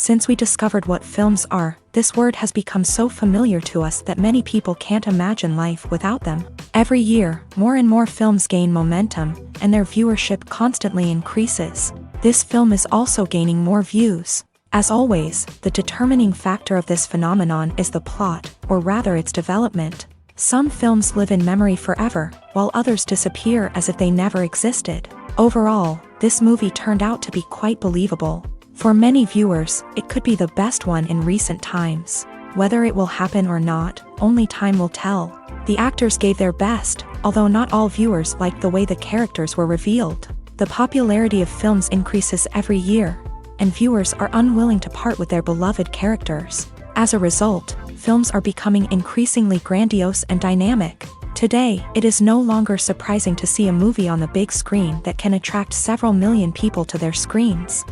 Since we discovered what films are, this word has become so familiar to us that many people can't imagine life without them. Every year, more and more films gain momentum, and their viewership constantly increases. This film is also gaining more views. As always, the determining factor of this phenomenon is the plot, or rather its development. Some films live in memory forever, while others disappear as if they never existed. Overall, this movie turned out to be quite believable. For many viewers, it could be the best one in recent times. Whether it will happen or not, only time will tell. The actors gave their best, although not all viewers liked the way the characters were revealed. The popularity of films increases every year, and viewers are unwilling to part with their beloved characters. As a result, films are becoming increasingly grandiose and dynamic. Today, it is no longer surprising to see a movie on the big screen that can attract several million people to their screens.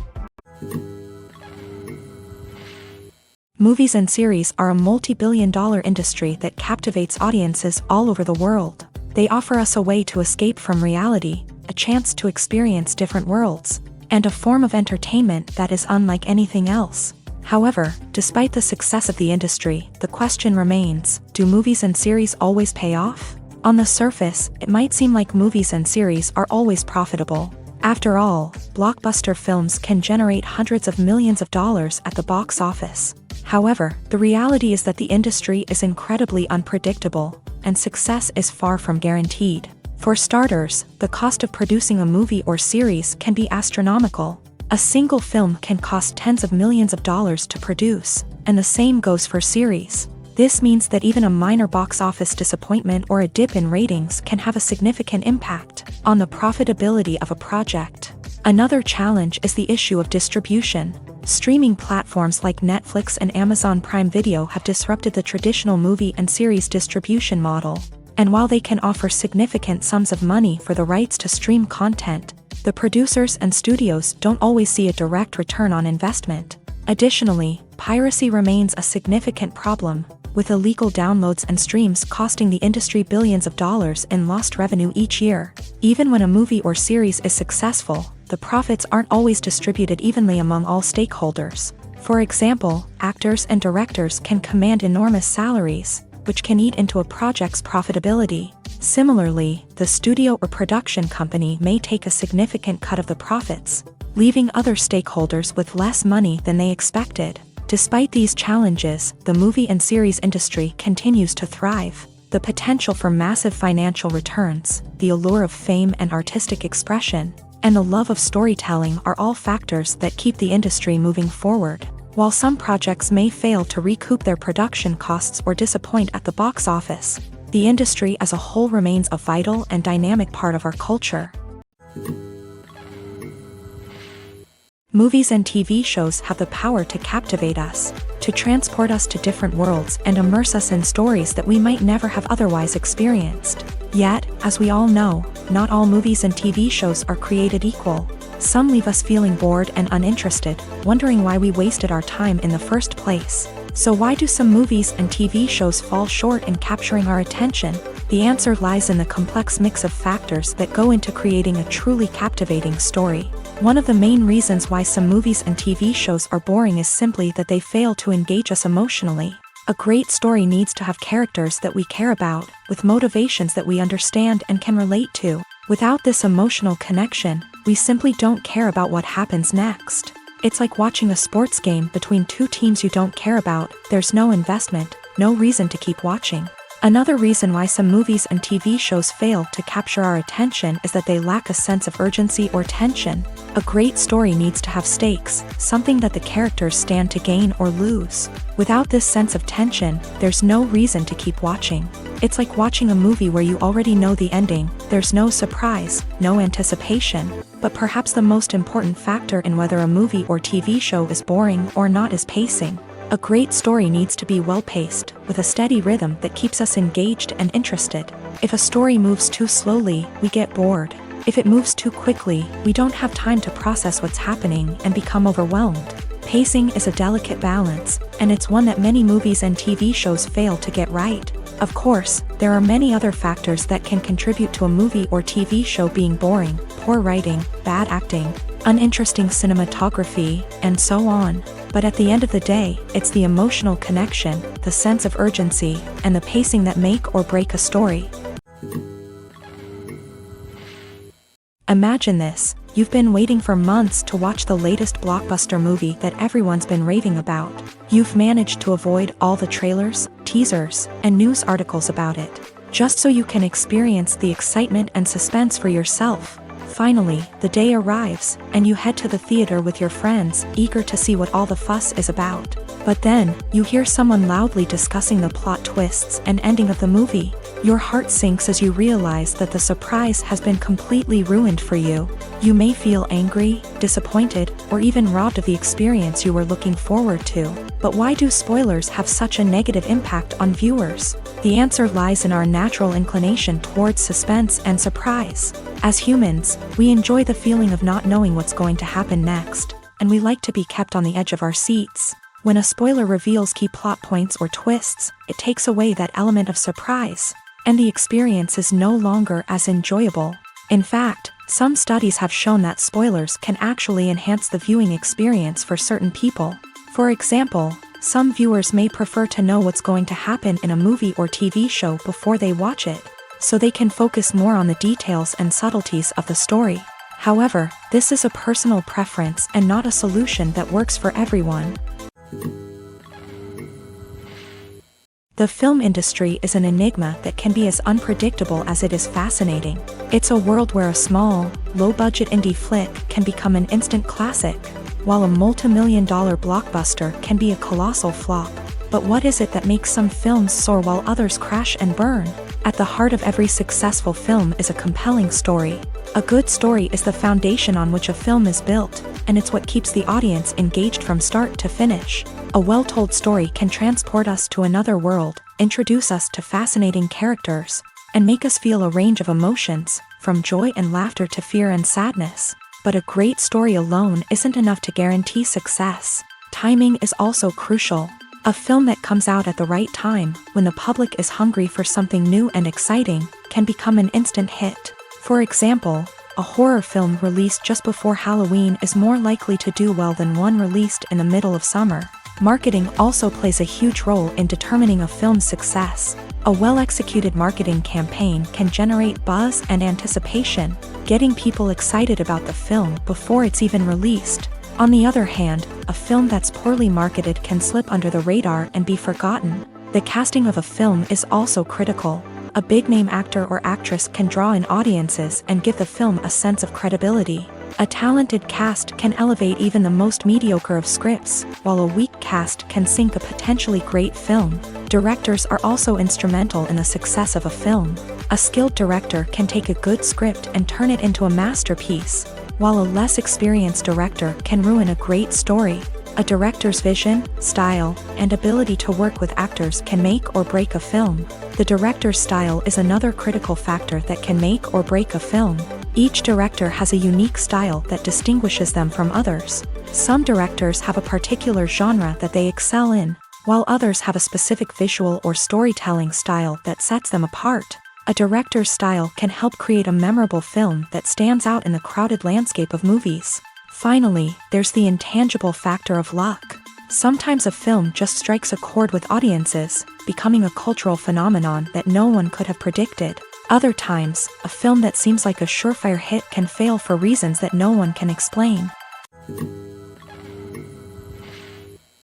Movies and series are a multi-billion-dollar industry that captivates audiences all over the world. They offer us a way to escape from reality, a chance to experience different worlds, and a form of entertainment that is unlike anything else. However, despite the success of the industry, the question remains, do movies and series always pay off? On the surface, it might seem like movies and series are always profitable. After all, blockbuster films can generate hundreds of millions of dollars at the box office. However, the reality is that the industry is incredibly unpredictable, and success is far from guaranteed. For starters, the cost of producing a movie or series can be astronomical. A single film can cost tens of millions of dollars to produce, and the same goes for series. This means that even a minor box office disappointment or a dip in ratings can have a significant impact on the profitability of a project. Another challenge is the issue of distribution. Streaming platforms like Netflix and Amazon Prime Video have disrupted the traditional movie and series distribution model. And while they can offer significant sums of money for the rights to stream content, the producers and studios don't always see a direct return on investment. Additionally, piracy remains a significant problem, with illegal downloads and streams costing the industry billions of dollars in lost revenue each year. Even when a movie or series is successful, the profits aren't always distributed evenly among all stakeholders. For example, actors and directors can command enormous salaries, which can eat into a project's profitability. Similarly, the studio or production company may take a significant cut of the profits, leaving other stakeholders with less money than they expected. Despite these challenges, the movie and series industry continues to thrive. The potential for massive financial returns, the allure of fame and artistic expression, and the love of storytelling are all factors that keep the industry moving forward. While some projects may fail to recoup their production costs or disappoint at the box office, the industry as a whole remains a vital and dynamic part of our culture. Movies and TV shows have the power to captivate us, to transport us to different worlds and immerse us in stories that we might never have otherwise experienced. Yet, as we all know, not all movies and TV shows are created equal. Some leave us feeling bored and uninterested, wondering why we wasted our time in the first place. So why do some movies and TV shows fall short in capturing our attention? The answer lies in the complex mix of factors that go into creating a truly captivating story. One of the main reasons why some movies and TV shows are boring is simply that they fail to engage us emotionally. A great story needs to have characters that we care about, with motivations that we understand and can relate to. Without this emotional connection, we simply don't care about what happens next. It's like watching a sports game between two teams you don't care about. There's no investment, no reason to keep watching. Another reason why some movies and TV shows fail to capture our attention is that they lack a sense of urgency or tension. A great story needs to have stakes, something that the characters stand to gain or lose. Without this sense of tension, there's no reason to keep watching. It's like watching a movie where you already know the ending. There's no surprise, no anticipation. But perhaps the most important factor in whether a movie or TV show is boring or not is pacing. A great story needs to be well-paced, with a steady rhythm that keeps us engaged and interested. If a story moves too slowly, we get bored. If it moves too quickly, we don't have time to process what's happening and become overwhelmed. Pacing is a delicate balance, and it's one that many movies and TV shows fail to get right. Of course, there are many other factors that can contribute to a movie or TV show being boring: poor writing, bad acting, uninteresting cinematography, and so on. But at the end of the day, it's the emotional connection, the sense of urgency, and the pacing that make or break a story. Imagine this. You've been waiting for months to watch the latest blockbuster movie that everyone's been raving about. You've managed to avoid all the trailers, teasers, and news articles about it, just so you can experience the excitement and suspense for yourself. Finally, the day arrives, and you head to the theater with your friends, eager to see what all the fuss is about. But then, you hear someone loudly discussing the plot twists and ending of the movie. Your heart sinks as you realize that the surprise has been completely ruined for you. You may feel angry, disappointed, or even robbed of the experience you were looking forward to. But why do spoilers have such a negative impact on viewers? The answer lies in our natural inclination towards suspense and surprise. As humans, we enjoy the feeling of not knowing what's going to happen next, and we like to be kept on the edge of our seats. When a spoiler reveals key plot points or twists, it takes away that element of surprise, and the experience is no longer as enjoyable. In fact, some studies have shown that spoilers can actually enhance the viewing experience for certain people. For example, some viewers may prefer to know what's going to happen in a movie or TV show before they watch it, so they can focus more on the details and subtleties of the story. However, this is a personal preference and not a solution that works for everyone. The film industry is an enigma that can be as unpredictable as it is fascinating. It's a world where a small, low-budget indie flick can become an instant classic, while a multi-million-dollar blockbuster can be a colossal flop. But what is it that makes some films soar while others crash and burn? At the heart of every successful film is a compelling story. A good story is the foundation on which a film is built, and it's what keeps the audience engaged from start to finish. A well-told story can transport us to another world, introduce us to fascinating characters, and make us feel a range of emotions, from joy and laughter to fear and sadness. But a great story alone isn't enough to guarantee success. Timing is also crucial. A film that comes out at the right time, when the public is hungry for something new and exciting, can become an instant hit. For example, a horror film released just before Halloween is more likely to do well than one released in the middle of summer. Marketing also plays a huge role in determining a film's success. A well-executed marketing campaign can generate buzz and anticipation, getting people excited about the film before it's even released. On the other hand, a film that's poorly marketed can slip under the radar and be forgotten. The casting of a film is also critical. A big-name actor or actress can draw in audiences and give the film a sense of credibility. A talented cast can elevate even the most mediocre of scripts, while a weak cast can sink a potentially great film. Directors are also instrumental in the success of a film. A skilled director can take a good script and turn it into a masterpiece, while a less experienced director can ruin a great story. A director's vision, style, and ability to work with actors can make or break a film. The director's style is another critical factor that can make or break a film. Each director has a unique style that distinguishes them from others. Some directors have a particular genre that they excel in, while others have a specific visual or storytelling style that sets them apart. A director's style can help create a memorable film that stands out in the crowded landscape of movies. Finally, there's the intangible factor of luck. Sometimes a film just strikes a chord with audiences, becoming a cultural phenomenon that no one could have predicted. Other times, a film that seems like a surefire hit can fail for reasons that no one can explain.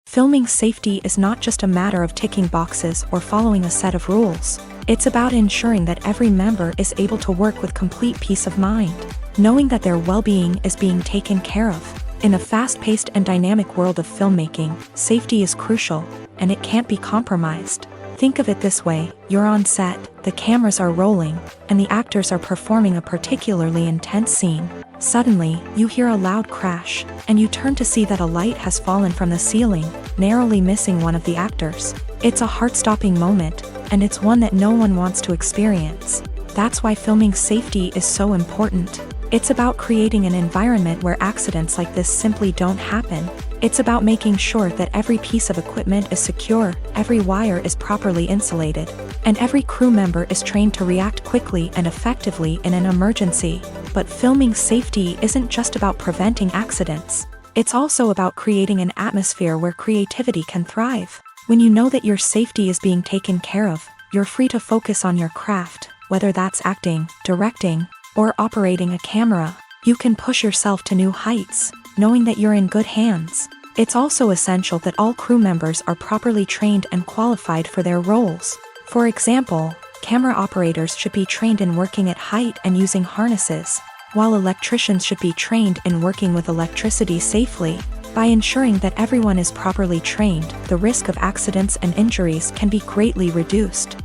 Filming safety is not just a matter of ticking boxes or following a set of rules. It's about ensuring that every member is able to work with complete peace of mind, knowing that their well-being is being taken care of. In a fast-paced and dynamic world of filmmaking, safety is crucial, and it can't be compromised. Think of it this way: you're on set, the cameras are rolling, and the actors are performing a particularly intense scene. Suddenly, you hear a loud crash, and you turn to see that a light has fallen from the ceiling, narrowly missing one of the actors. It's a heart-stopping moment, and it's one that no one wants to experience. That's why filming safety is so important. It's about creating an environment where accidents like this simply don't happen. It's about making sure that every piece of equipment is secure, every wire is properly insulated, and every crew member is trained to react quickly and effectively in an emergency. But filming safety isn't just about preventing accidents. It's also about creating an atmosphere where creativity can thrive. When you know that your safety is being taken care of, you're free to focus on your craft, whether that's acting, directing, or operating a camera. You can push yourself to new heights, knowing that you're in good hands. It's also essential that all crew members are properly trained and qualified for their roles. For example, camera operators should be trained in working at height and using harnesses, while electricians should be trained in working with electricity safely. By ensuring that everyone is properly trained, the risk of accidents and injuries can be greatly reduced.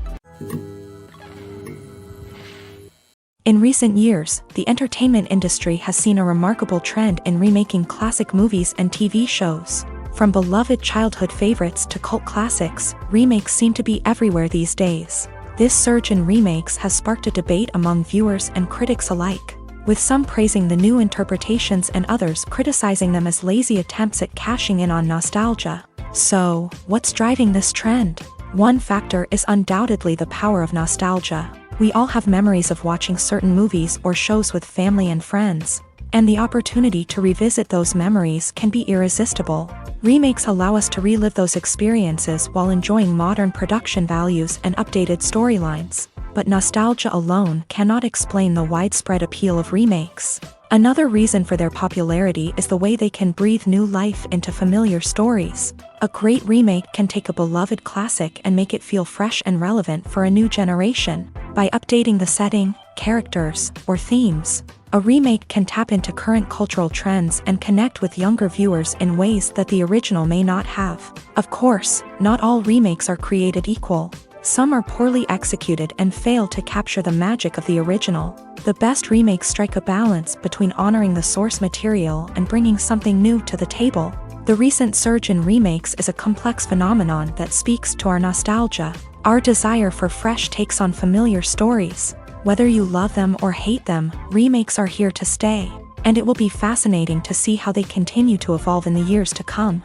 In recent years, the entertainment industry has seen a remarkable trend in remaking classic movies and TV shows. From beloved childhood favorites to cult classics, remakes seem to be everywhere these days. This surge in remakes has sparked a debate among viewers and critics alike, with some praising the new interpretations and others criticizing them as lazy attempts at cashing in on nostalgia. So, what's driving this trend? One factor is undoubtedly the power of nostalgia. We all have memories of watching certain movies or shows with family and friends, and the opportunity to revisit those memories can be irresistible. Remakes allow us to relive those experiences while enjoying modern production values and updated storylines. But nostalgia alone cannot explain the widespread appeal of remakes. Another reason for their popularity is the way they can breathe new life into familiar stories. A great remake can take a beloved classic and make it feel fresh and relevant for a new generation. By updating the setting, characters, or themes, a remake can tap into current cultural trends and connect with younger viewers in ways that the original may not have. Of course, not all remakes are created equal. Some are poorly executed and fail to capture the magic of the original. The best remakes strike a balance between honoring the source material and bringing something new to the table. The recent surge in remakes is a complex phenomenon that speaks to our nostalgia, our desire for fresh takes on familiar stories. Whether you love them or hate them, remakes are here to stay, and it will be fascinating to see how they continue to evolve in the years to come.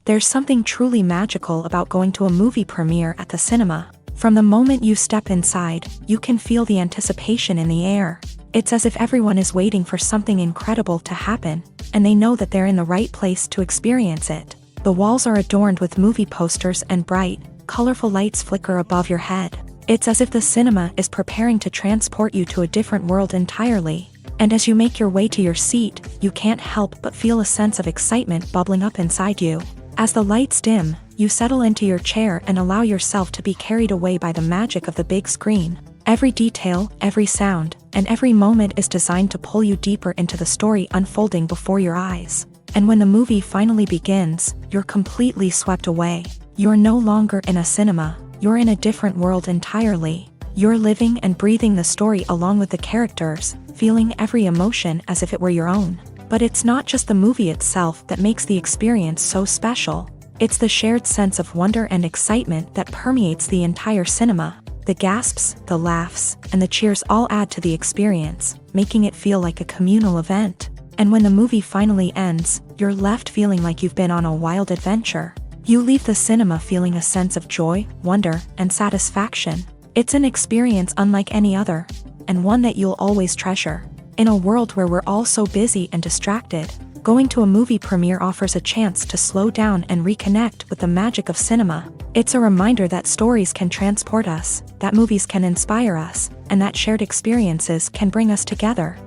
There's something truly magical about going to a movie premiere at the cinema. From the moment you step inside, you can feel the anticipation in the air. It's as if everyone is waiting for something incredible to happen, and they know that they're in the right place to experience it. The walls are adorned with movie posters and bright, colorful lights flicker above your head. It's as if the cinema is preparing to transport you to a different world entirely. And as you make your way to your seat, you can't help but feel a sense of excitement bubbling up inside you. As the lights dim, you settle into your chair and allow yourself to be carried away by the magic of the big screen. Every detail, every sound, and every moment is designed to pull you deeper into the story unfolding before your eyes. And when the movie finally begins, you're completely swept away. You're no longer in a cinema, you're in a different world entirely. You're living and breathing the story along with the characters, feeling every emotion as if it were your own. But it's not just the movie itself that makes the experience so special. It's the shared sense of wonder and excitement that permeates the entire cinema. The gasps, the laughs, and the cheers all add to the experience, making it feel like a communal event. And when the movie finally ends, you're left feeling like you've been on a wild adventure. You leave the cinema feeling a sense of joy, wonder, and satisfaction. It's an experience unlike any other, and one that you'll always treasure. In a world where we're all so busy and distracted, going to a movie premiere offers a chance to slow down and reconnect with the magic of cinema. It's a reminder that stories can transport us, that movies can inspire us, and that shared experiences can bring us together.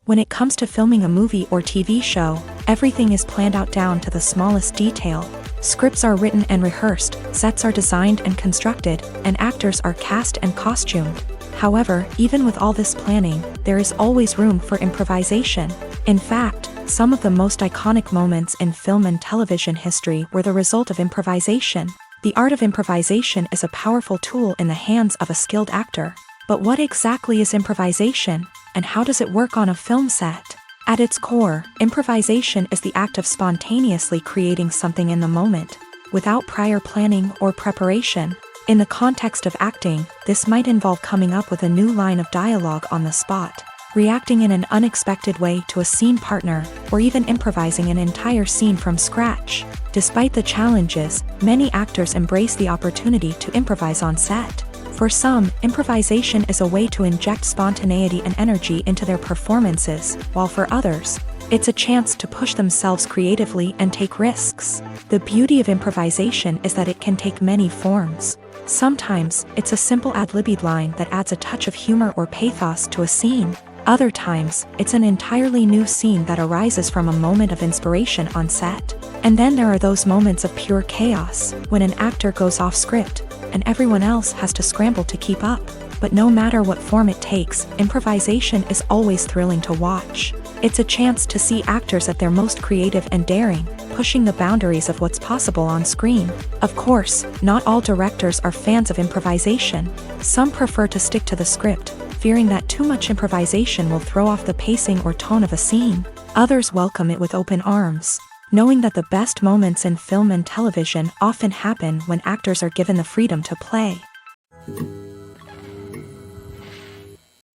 When it comes to filming a movie or TV show, everything is planned out down to the smallest detail. Scripts are written and rehearsed, sets are designed and constructed, and actors are cast and costumed. However, even with all this planning, there is always room for improvisation. In fact, some of the most iconic moments in film and television history were the result of improvisation. The art of improvisation is a powerful tool in the hands of a skilled actor. But what exactly is improvisation, and how does it work on a film set? At its core, improvisation is the act of spontaneously creating something in the moment, without prior planning or preparation. In the context of acting, this might involve coming up with a new line of dialogue on the spot, reacting in an unexpected way to a scene partner, or even improvising an entire scene from scratch. Despite the challenges, many actors embrace the opportunity to improvise on set. For some, improvisation is a way to inject spontaneity and energy into their performances, while for others, it's a chance to push themselves creatively and take risks. The beauty of improvisation is that it can take many forms. Sometimes, it's a simple ad-libbed line that adds a touch of humor or pathos to a scene. Other times, it's an entirely new scene that arises from a moment of inspiration on set. And then there are those moments of pure chaos, when an actor goes off script, and everyone else has to scramble to keep up. But no matter what form it takes, improvisation is always thrilling to watch. It's a chance to see actors at their most creative and daring, pushing the boundaries of what's possible on screen. Of course, not all directors are fans of improvisation. Some prefer to stick to the script, fearing that too much improvisation will throw off the pacing or tone of a scene. Others welcome it with open arms, knowing that the best moments in film and television often happen when actors are given the freedom to play.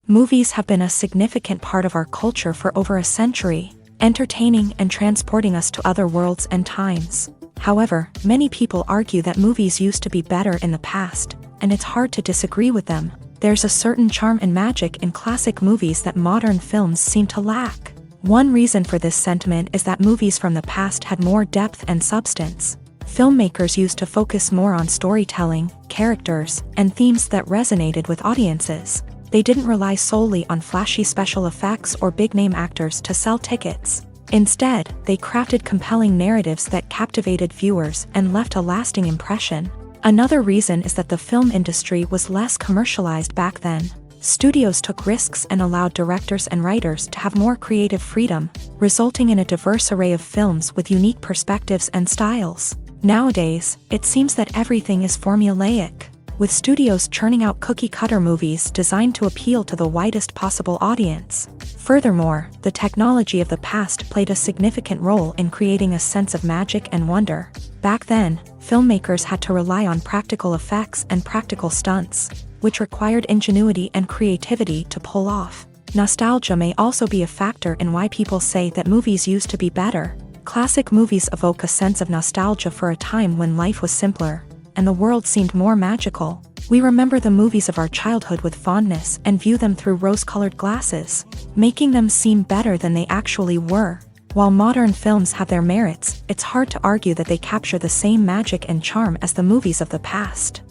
Movies have been a significant part of our culture for over a century, entertaining and transporting us to other worlds and times. However, many people argue that movies used to be better in the past, and it's hard to disagree with them. There's a certain charm and magic in classic movies that modern films seem to lack. One reason for this sentiment is that movies from the past had more depth and substance. Filmmakers used to focus more on storytelling, characters, and themes that resonated with audiences. They didn't rely solely on flashy special effects or big-name actors to sell tickets. Instead, they crafted compelling narratives that captivated viewers and left a lasting impression. Another reason is that the film industry was less commercialized back then. Studios took risks and allowed directors and writers to have more creative freedom, resulting in a diverse array of films with unique perspectives and styles. Nowadays, it seems that everything is formulaic, with studios churning out cookie-cutter movies designed to appeal to the widest possible audience. Furthermore, the technology of the past played a significant role in creating a sense of magic and wonder. Back then, filmmakers had to rely on practical effects and practical stunts, which required ingenuity and creativity to pull off. Nostalgia may also be a factor in why people say that movies used to be better. Classic movies evoke a sense of nostalgia for a time when life was simpler, and the world seemed more magical. We remember the movies of our childhood with fondness and view them through rose-colored glasses, making them seem better than they actually were. While modern films have their merits, it's hard to argue that they capture the same magic and charm as the movies of the past.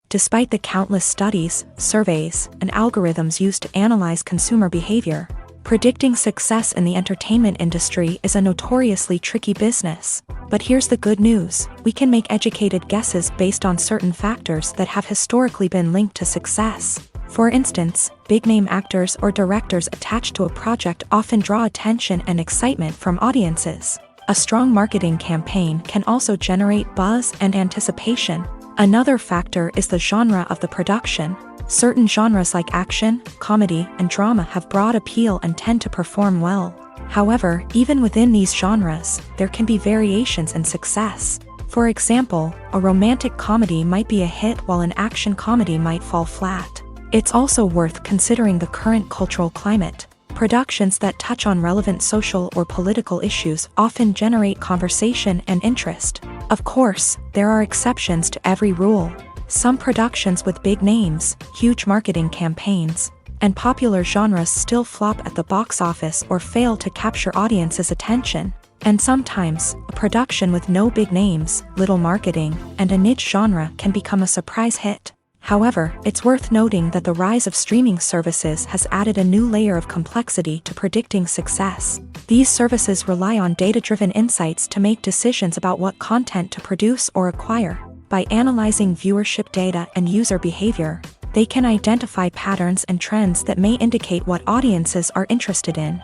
Despite the countless studies, surveys, and algorithms used to analyze consumer behavior, predicting success in the entertainment industry is a notoriously tricky business. But here's the good news: we can make educated guesses based on certain factors that have historically been linked to success. For instance, big-name actors or directors attached to a project often draw attention and excitement from audiences. A strong marketing campaign can also generate buzz and anticipation. Another factor is the genre of the production. Certain genres like action, comedy, and drama have broad appeal and tend to perform well. However, even within these genres, there can be variations in success. For example, a romantic comedy might be a hit while an action comedy might fall flat. It's also worth considering the current cultural climate. Productions that touch on relevant social or political issues often generate conversation and interest. Of course, there are exceptions to every rule. Some productions with big names, huge marketing campaigns, and popular genres still flop at the box office or fail to capture audiences' attention. And sometimes, a production with no big names, little marketing, and a niche genre can become a surprise hit. However, it's worth noting that the rise of streaming services has added a new layer of complexity to predicting success. These services rely on data-driven insights to make decisions about what content to produce or acquire. By analyzing viewership data and user behavior, they can identify patterns and trends that may indicate what audiences are interested in.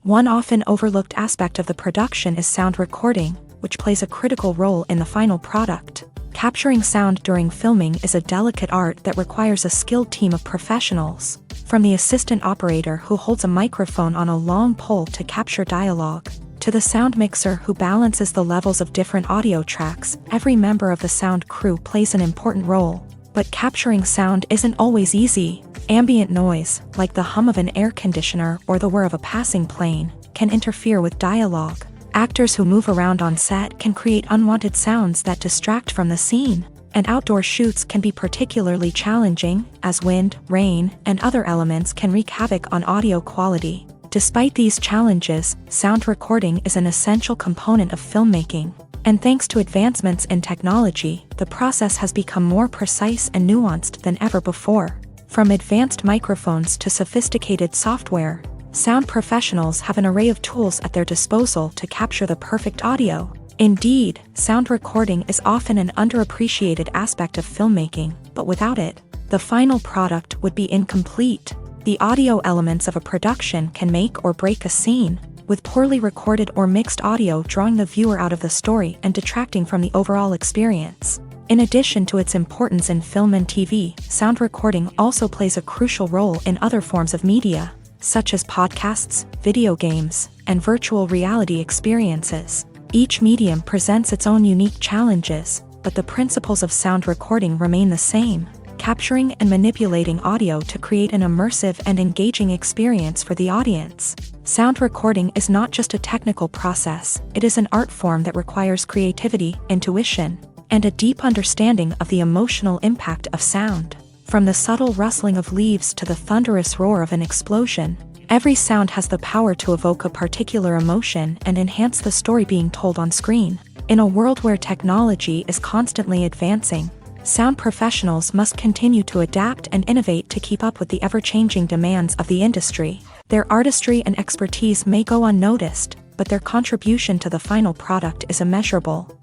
One often overlooked aspect of the production is sound recording, which plays a critical role in the final product. Capturing sound during filming is a delicate art that requires a skilled team of professionals. From the assistant operator who holds a microphone on a long pole to capture dialogue, to the sound mixer who balances the levels of different audio tracks, every member of the sound crew plays an important role. But capturing sound isn't always easy. Ambient noise, like the hum of an air conditioner or the whir of a passing plane, can interfere with dialogue. Actors who move around on set can create unwanted sounds that distract from the scene, and outdoor shoots can be particularly challenging, as wind, rain, and other elements can wreak havoc on audio quality. Despite these challenges, sound recording is an essential component of filmmaking, and thanks to advancements in technology, the process has become more precise and nuanced than ever before. From advanced microphones to sophisticated software, sound professionals have an array of tools at their disposal to capture the perfect audio. Indeed, sound recording is often an underappreciated aspect of filmmaking, but without it, the final product would be incomplete. The audio elements of a production can make or break a scene, with poorly recorded or mixed audio drawing the viewer out of the story and detracting from the overall experience. In addition to its importance in film and TV, sound recording also plays a crucial role in other forms of media, such as podcasts, video games, and virtual reality experiences. Each medium presents its own unique challenges, but the principles of sound recording remain the same, capturing and manipulating audio to create an immersive and engaging experience for the audience. Sound recording is not just a technical process, it is an art form that requires creativity, intuition, and a deep understanding of the emotional impact of sound. From the subtle rustling of leaves to the thunderous roar of an explosion, every sound has the power to evoke a particular emotion and enhance the story being told on screen. In a world where technology is constantly advancing, sound professionals must continue to adapt and innovate to keep up with the ever-changing demands of the industry. Their artistry and expertise may go unnoticed, but their contribution to the final product is immeasurable.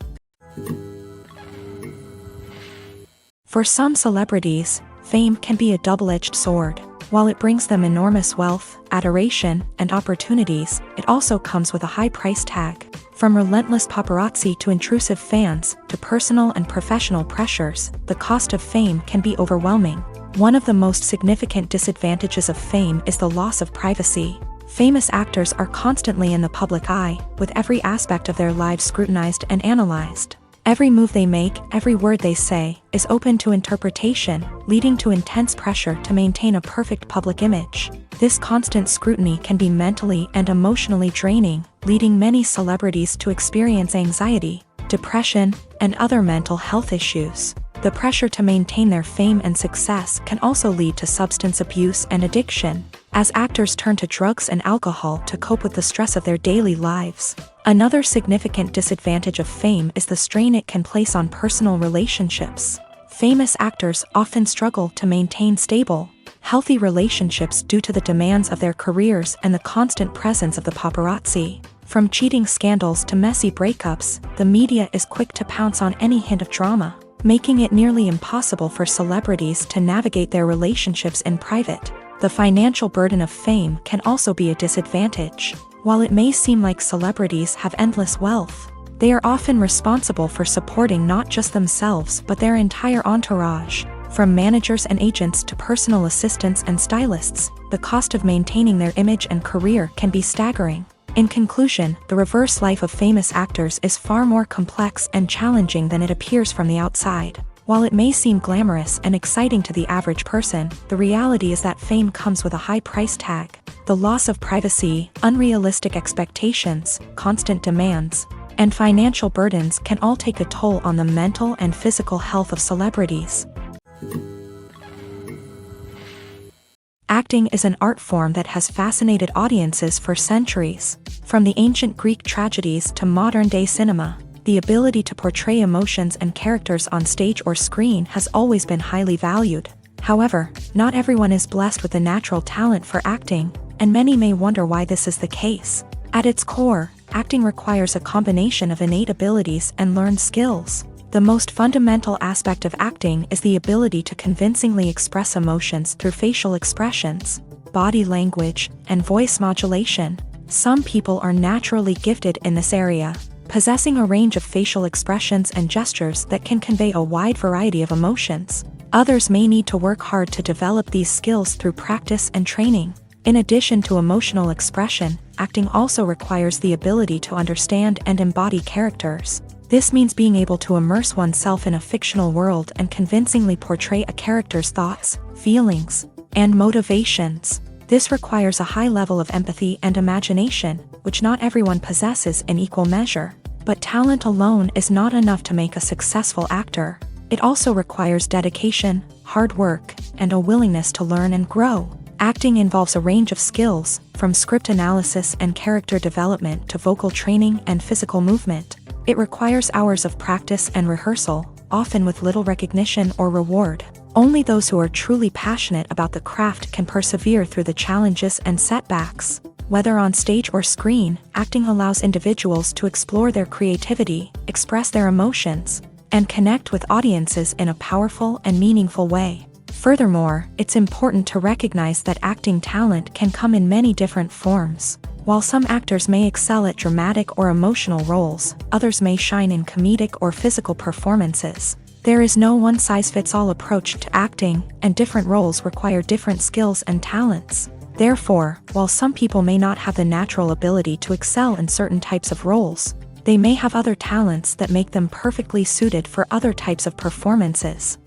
For some celebrities, fame can be a double-edged sword. While it brings them enormous wealth, adoration, and opportunities, it also comes with a high price tag. From relentless paparazzi to intrusive fans, to personal and professional pressures, the cost of fame can be overwhelming. One of the most significant disadvantages of fame is the loss of privacy. Famous actors are constantly in the public eye, with every aspect of their lives scrutinized and analyzed. Every move they make, every word they say, is open to interpretation, leading to intense pressure to maintain a perfect public image. This constant scrutiny can be mentally and emotionally draining, leading many celebrities to experience anxiety, depression, and other mental health issues. The pressure to maintain their fame and success can also lead to substance abuse and addiction, as actors turn to drugs and alcohol to cope with the stress of their daily lives. Another significant disadvantage of fame is the strain it can place on personal relationships. Famous actors often struggle to maintain stable, healthy relationships due to the demands of their careers and the constant presence of the paparazzi. From cheating scandals to messy breakups, the media is quick to pounce on any hint of drama, making it nearly impossible for celebrities to navigate their relationships in private. The financial burden of fame can also be a disadvantage. While it may seem like celebrities have endless wealth, they are often responsible for supporting not just themselves but their entire entourage. From managers and agents to personal assistants and stylists, the cost of maintaining their image and career can be staggering. In conclusion, the reverse life of famous actors is far more complex and challenging than it appears from the outside. While it may seem glamorous and exciting to the average person, the reality is that fame comes with a high price tag. The loss of privacy, unrealistic expectations, constant demands, and financial burdens can all take a toll on the mental and physical health of celebrities. Acting is an art form that has fascinated audiences for centuries. From the ancient Greek tragedies to modern-day cinema, the ability to portray emotions and characters on stage or screen has always been highly valued. However, not everyone is blessed with the natural talent for acting, and many may wonder why this is the case. At its core, acting requires a combination of innate abilities and learned skills. The most fundamental aspect of acting is the ability to convincingly express emotions through facial expressions, body language, and voice modulation. Some people are naturally gifted in this area, possessing a range of facial expressions and gestures that can convey a wide variety of emotions. Others may need to work hard to develop these skills through practice and training. In addition to emotional expression, acting also requires the ability to understand and embody characters. This means being able to immerse oneself in a fictional world and convincingly portray a character's thoughts, feelings, and motivations. This requires a high level of empathy and imagination, which not everyone possesses in equal measure. But talent alone is not enough to make a successful actor. It also requires dedication, hard work, and a willingness to learn and grow. Acting involves a range of skills, from script analysis and character development to vocal training and physical movement. It requires hours of practice and rehearsal, often with little recognition or reward. Only those who are truly passionate about the craft can persevere through the challenges and setbacks. Whether on stage or screen, acting allows individuals to explore their creativity, express their emotions, and connect with audiences in a powerful and meaningful way. Furthermore, it's important to recognize that acting talent can come in many different forms. While some actors may excel at dramatic or emotional roles, others may shine in comedic or physical performances. There is no one-size-fits-all approach to acting, and different roles require different skills and talents. Therefore, while some people may not have the natural ability to excel in certain types of roles, they may have other talents that make them perfectly suited for other types of performances.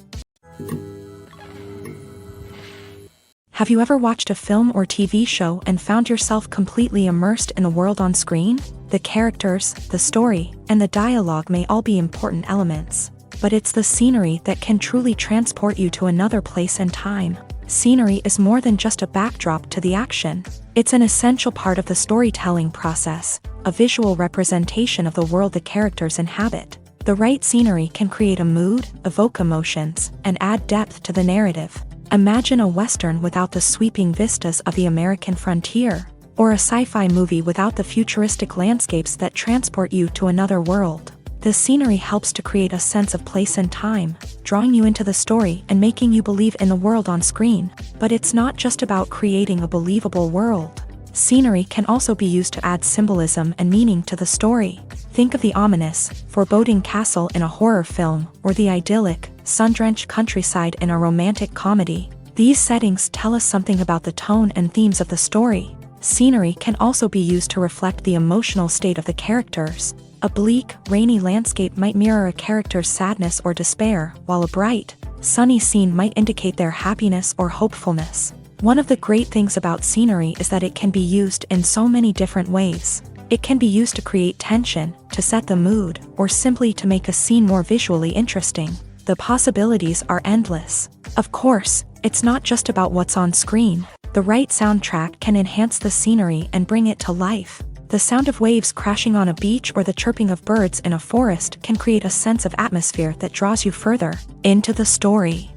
Have you ever watched a film or TV show and found yourself completely immersed in the world on screen? The characters, the story, and the dialogue may all be important elements, but it's the scenery that can truly transport you to another place and time. Scenery is more than just a backdrop to the action. It's an essential part of the storytelling process, a visual representation of the world the characters inhabit. The right scenery can create a mood, evoke emotions, and add depth to the narrative. Imagine a Western without the sweeping vistas of the American frontier, or a sci-fi movie without the futuristic landscapes that transport you to another world. The scenery helps to create a sense of place and time, drawing you into the story and making you believe in the world on screen. But it's not just about creating a believable world. Scenery can also be used to add symbolism and meaning to the story. Think of the ominous, foreboding castle in a horror film, or the idyllic, sun-drenched countryside in a romantic comedy. These settings tell us something about the tone and themes of the story. Scenery can also be used to reflect the emotional state of the characters. A bleak, rainy landscape might mirror a character's sadness or despair, while a bright, sunny scene might indicate their happiness or hopefulness. One of the great things about scenery is that it can be used in so many different ways. It can be used to create tension, to set the mood, or simply to make a scene more visually interesting. The possibilities are endless. Of course, it's not just about what's on screen. The right soundtrack can enhance the scenery and bring it to life. The sound of waves crashing on a beach or the chirping of birds in a forest can create a sense of atmosphere that draws you further into the story.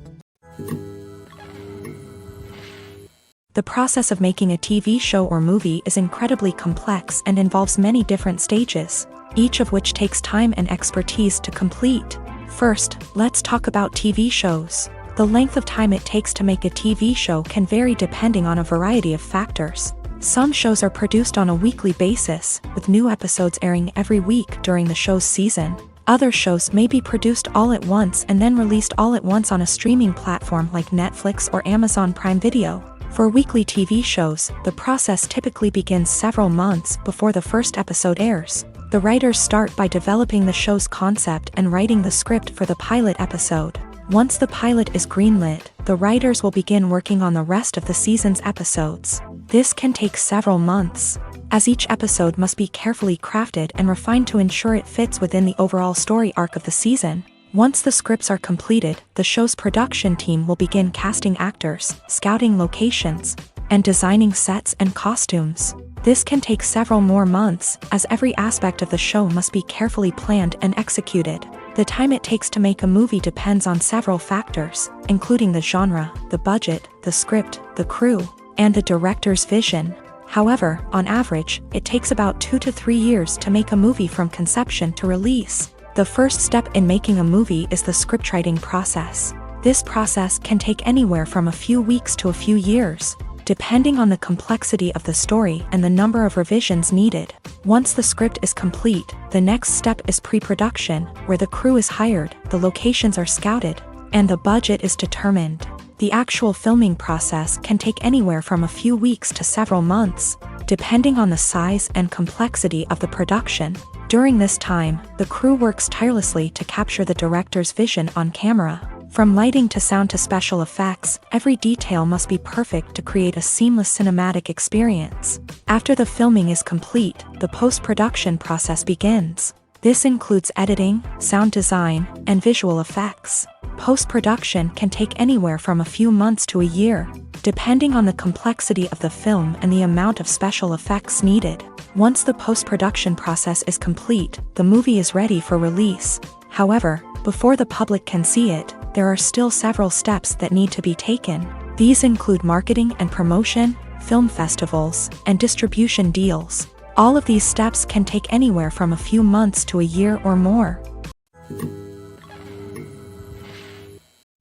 The process of making a TV show or movie is incredibly complex and involves many different stages, each of which takes time and expertise to complete. First, let's talk about TV shows. The length of time it takes to make a TV show can vary depending on a variety of factors. Some shows are produced on a weekly basis, with new episodes airing every week during the show's season. Other shows may be produced all at once and then released all at once on a streaming platform like Netflix or Amazon Prime Video. For weekly TV shows, the process typically begins several months before the first episode airs. The writers start by developing the show's concept and writing the script for the pilot episode. Once the pilot is greenlit, the writers will begin working on the rest of the season's episodes. This can take several months, as each episode must be carefully crafted and refined to ensure it fits within the overall story arc of the season. Once the scripts are completed, the show's production team will begin casting actors, scouting locations, and designing sets and costumes. This can take several more months, as every aspect of the show must be carefully planned and executed. The time it takes to make a movie depends on several factors, including the genre, the budget, the script, the crew, and the director's vision. However, on average, it takes about 2 to 3 years to make a movie from conception to release. The first step in making a movie is the scriptwriting process. This process can take anywhere from a few weeks to a few years, depending on the complexity of the story and the number of revisions needed. Once the script is complete, the next step is pre-production, where the crew is hired, the locations are scouted, and the budget is determined. The actual filming process can take anywhere from a few weeks to several months, depending on the size and complexity of the production. During this time, the crew works tirelessly to capture the director's vision on camera. From lighting to sound to special effects, every detail must be perfect to create a seamless cinematic experience. After the filming is complete, the post-production process begins. This includes editing, sound design, and visual effects. Post-production can take anywhere from a few months to a year, depending on the complexity of the film and the amount of special effects needed. Once the post-production process is complete, the movie is ready for release. However, before the public can see it, there are still several steps that need to be taken. These include marketing and promotion, film festivals, and distribution deals. All of these steps can take anywhere from a few months to a year or more.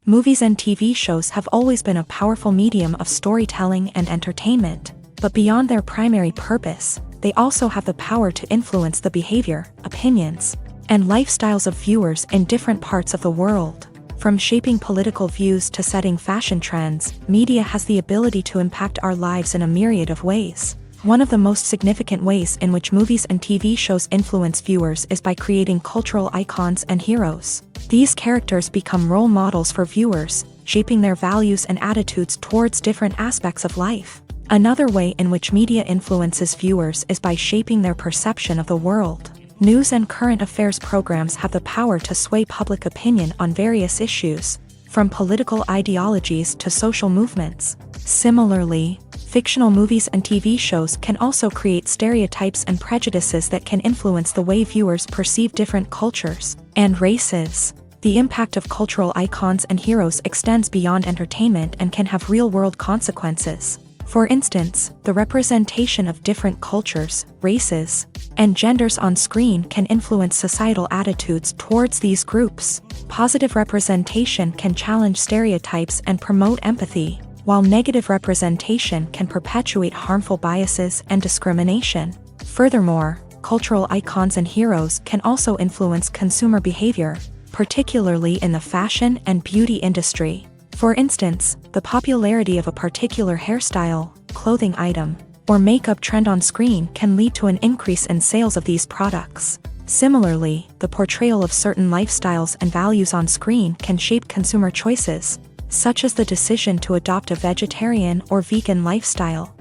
Movies and TV shows have always been a powerful medium of storytelling and entertainment, but beyond their primary purpose, they also have the power to influence the behavior, opinions, and lifestyles of viewers in different parts of the world. From shaping political views to setting fashion trends, media has the ability to impact our lives in a myriad of ways. One of the most significant ways in which movies and TV shows influence viewers is by creating cultural icons and heroes. These characters become role models for viewers, shaping their values and attitudes towards different aspects of life. Another way in which media influences viewers is by shaping their perception of the world. News and current affairs programs have the power to sway public opinion on various issues, from political ideologies to social movements. Similarly, fictional movies and TV shows can also create stereotypes and prejudices that can influence the way viewers perceive different cultures and races. The impact of cultural icons and heroes extends beyond entertainment and can have real-world consequences. For instance, the representation of different cultures, races, and genders on screen can influence societal attitudes towards these groups. Positive representation can challenge stereotypes and promote empathy, while negative representation can perpetuate harmful biases and discrimination. Furthermore, cultural icons and heroes can also influence consumer behavior, particularly in the fashion and beauty industry. For instance, the popularity of a particular hairstyle, clothing item, or makeup trend on screen can lead to an increase in sales of these products. Similarly, the portrayal of certain lifestyles and values on screen can shape consumer choices, such as the decision to adopt a vegetarian or vegan lifestyle.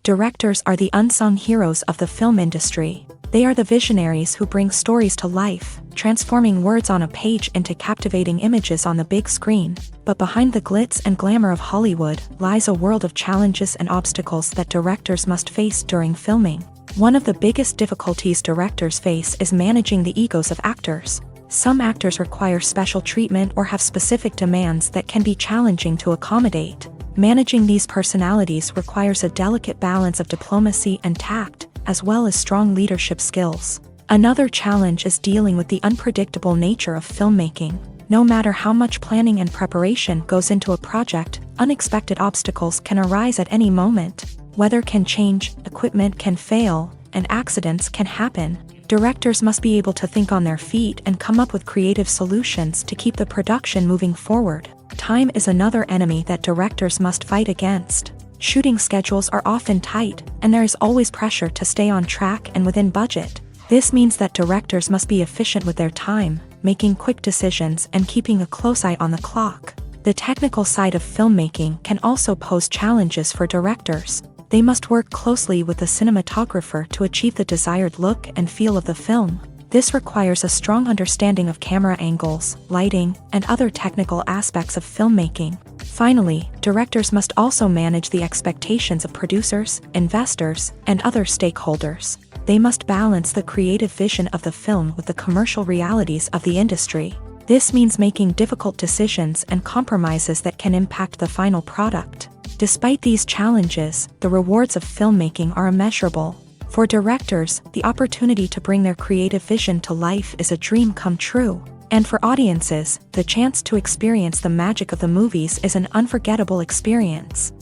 Directors are the unsung heroes of the film industry. They are the visionaries who bring stories to life, transforming words on a page into captivating images on the big screen. But behind the glitz and glamour of Hollywood lies a world of challenges and obstacles that directors must face during filming. One of the biggest difficulties directors face is managing the egos of actors. Some actors require special treatment or have specific demands that can be challenging to accommodate. Managing these personalities requires a delicate balance of diplomacy and tact, as well as strong leadership skills. Another challenge is dealing with the unpredictable nature of filmmaking. No matter how much planning and preparation goes into a project, unexpected obstacles can arise at any moment. Weather can change, equipment can fail, and accidents can happen. Directors must be able to think on their feet and come up with creative solutions to keep the production moving forward. Time is another enemy that directors must fight against. Shooting schedules are often tight, and there is always pressure to stay on track and within budget. This means that directors must be efficient with their time, making quick decisions and keeping a close eye on the clock. The technical side of filmmaking can also pose challenges for directors. They must work closely with the cinematographer to achieve the desired look and feel of the film. This requires a strong understanding of camera angles, lighting, and other technical aspects of filmmaking. Finally, directors must also manage the expectations of producers, investors, and other stakeholders. They must balance the creative vision of the film with the commercial realities of the industry. This means making difficult decisions and compromises that can impact the final product. Despite these challenges, the rewards of filmmaking are immeasurable. For directors, the opportunity to bring their creative vision to life is a dream come true. And for audiences, the chance to experience the magic of the movies is an unforgettable experience.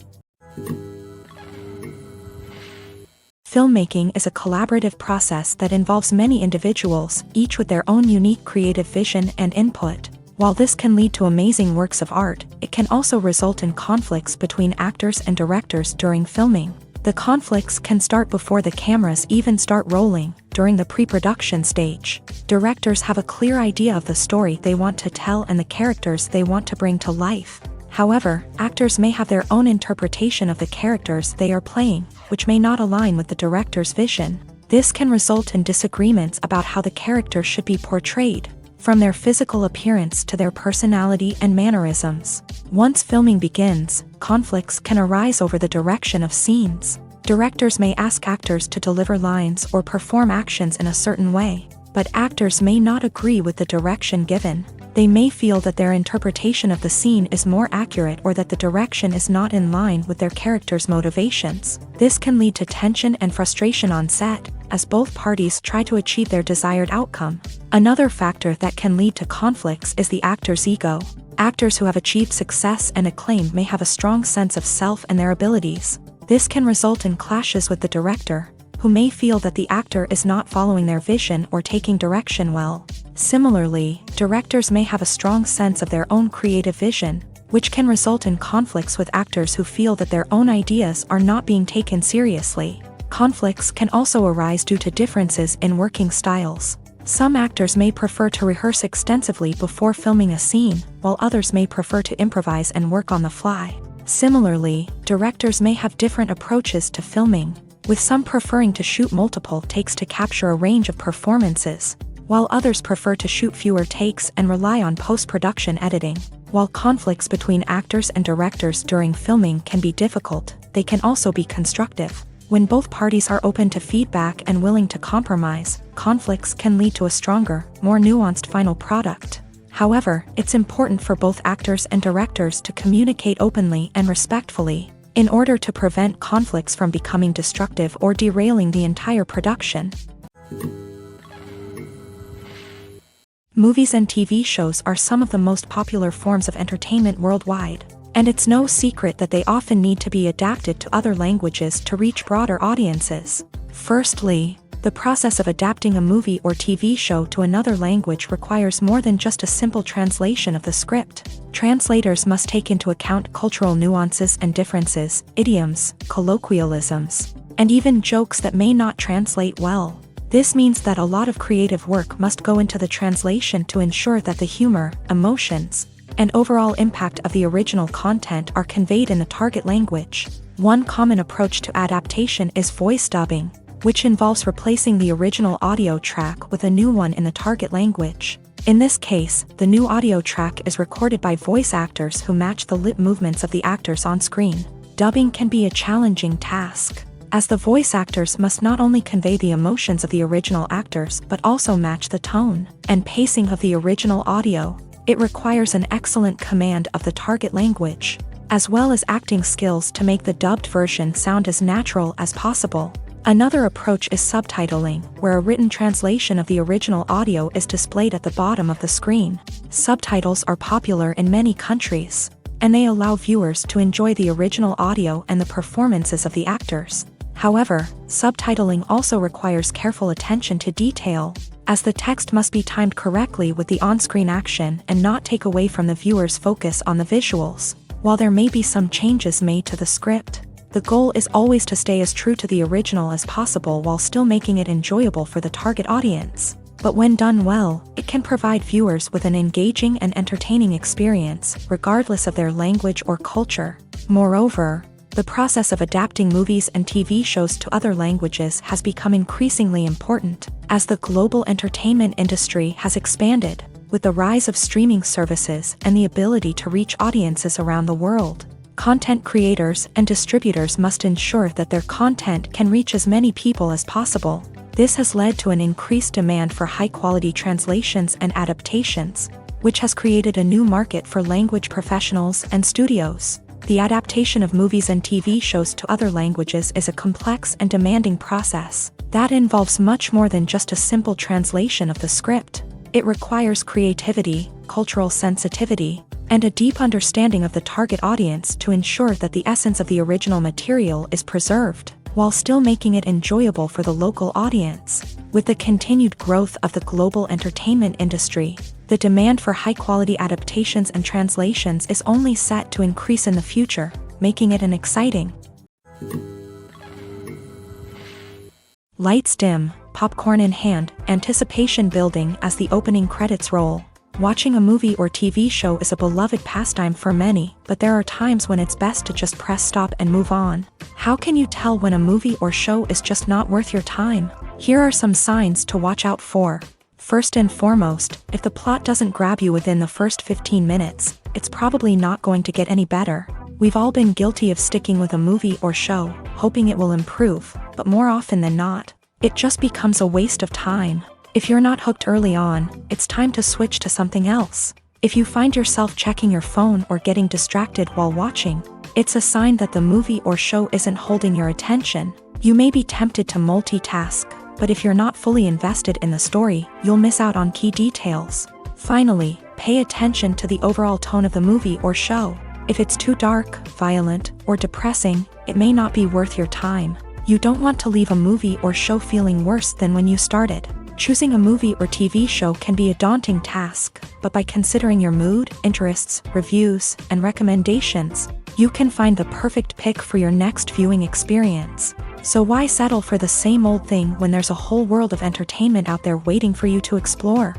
Filmmaking is a collaborative process that involves many individuals, each with their own unique creative vision and input. While this can lead to amazing works of art, it can also result in conflicts between actors and directors during filming. The conflicts can start before the cameras even start rolling, during the pre-production stage. Directors have a clear idea of the story they want to tell and the characters they want to bring to life. However, actors may have their own interpretation of the characters they are playing, which may not align with the director's vision. This can result in disagreements about how the character should be portrayed, from their physical appearance to their personality and mannerisms. Once filming begins, conflicts can arise over the direction of scenes. Directors may ask actors to deliver lines or perform actions in a certain way, but actors may not agree with the direction given. They may feel that their interpretation of the scene is more accurate or that the direction is not in line with their character's motivations. This can lead to tension and frustration on set, as both parties try to achieve their desired outcome. Another factor that can lead to conflicts is the actor's ego. Actors who have achieved success and acclaim may have a strong sense of self and their abilities. This can result in clashes with the director, who may feel that the actor is not following their vision or taking direction well. Similarly, directors may have a strong sense of their own creative vision, which can result in conflicts with actors who feel that their own ideas are not being taken seriously. Conflicts can also arise due to differences in working styles. Some actors may prefer to rehearse extensively before filming a scene, while others may prefer to improvise and work on the fly. Similarly, directors may have different approaches to filming, with some preferring to shoot multiple takes to capture a range of performances, while others prefer to shoot fewer takes and rely on post-production editing. While conflicts between actors and directors during filming can be difficult, they can also be constructive. When both parties are open to feedback and willing to compromise, conflicts can lead to a stronger, more nuanced final product. However, it's important for both actors and directors to communicate openly and respectfully, in order to prevent conflicts from becoming destructive or derailing the entire production. Movies and TV shows are some of the most popular forms of entertainment worldwide, and it's no secret that they often need to be adapted to other languages to reach broader audiences. Firstly, the process of adapting a movie or TV show to another language requires more than just a simple translation of the script. Translators must take into account cultural nuances and differences, idioms, colloquialisms, and even jokes that may not translate well. This means that a lot of creative work must go into the translation to ensure that the humor, emotions, and overall impact of the original content are conveyed in the target language. One common approach to adaptation is voice dubbing, which involves replacing the original audio track with a new one in the target language. In this case, the new audio track is recorded by voice actors who match the lip movements of the actors on screen. Dubbing can be a challenging task, as the voice actors must not only convey the emotions of the original actors but also match the tone and pacing of the original audio. It requires an excellent command of the target language, as well as acting skills to make the dubbed version sound as natural as possible. Another approach is subtitling, where a written translation of the original audio is displayed at the bottom of the screen. Subtitles are popular in many countries, and they allow viewers to enjoy the original audio and the performances of the actors. However, subtitling also requires careful attention to detail, as the text must be timed correctly with the on-screen action and not take away from the viewer's focus on the visuals. While there may be some changes made to the script, the goal is always to stay as true to the original as possible while still making it enjoyable for the target audience. But when done well, it can provide viewers with an engaging and entertaining experience, regardless of their language or culture. Moreover, the process of adapting movies and TV shows to other languages has become increasingly important, as the global entertainment industry has expanded, with the rise of streaming services and the ability to reach audiences around the world. Content creators and distributors must ensure that their content can reach as many people as possible. This has led to an increased demand for high-quality translations and adaptations, which has created a new market for language professionals and studios. The adaptation of movies and TV shows to other languages is a complex and demanding process that involves much more than just a simple translation of the script. It requires creativity, cultural sensitivity, and a deep understanding of the target audience to ensure that the essence of the original material is preserved, while still making it enjoyable for the local audience. With the continued growth of the global entertainment industry, the demand for high-quality adaptations and translations is only set to increase in the future, making it an exciting Lights dim, popcorn in hand, anticipation building as the opening credits roll. Watching a movie or TV show is a beloved pastime for many, but there are times when it's best to just press stop and move on. How can you tell when a movie or show is just not worth your time? Here are some signs to watch out for. First and foremost, if the plot doesn't grab you within the first 15 minutes, it's probably not going to get any better. We've all been guilty of sticking with a movie or show, hoping it will improve, but more often than not, it just becomes a waste of time. If you're not hooked early on, it's time to switch to something else. If you find yourself checking your phone or getting distracted while watching, it's a sign that the movie or show isn't holding your attention. You may be tempted to multitask, but if you're not fully invested in the story, you'll miss out on key details. Finally, pay attention to the overall tone of the movie or show. If it's too dark, violent, or depressing, it may not be worth your time. You don't want to leave a movie or show feeling worse than when you started. Choosing a movie or TV show can be a daunting task, but by considering your mood, interests, reviews, and recommendations, you can find the perfect pick for your next viewing experience. So why settle for the same old thing when there's a whole world of entertainment out there waiting for you to explore?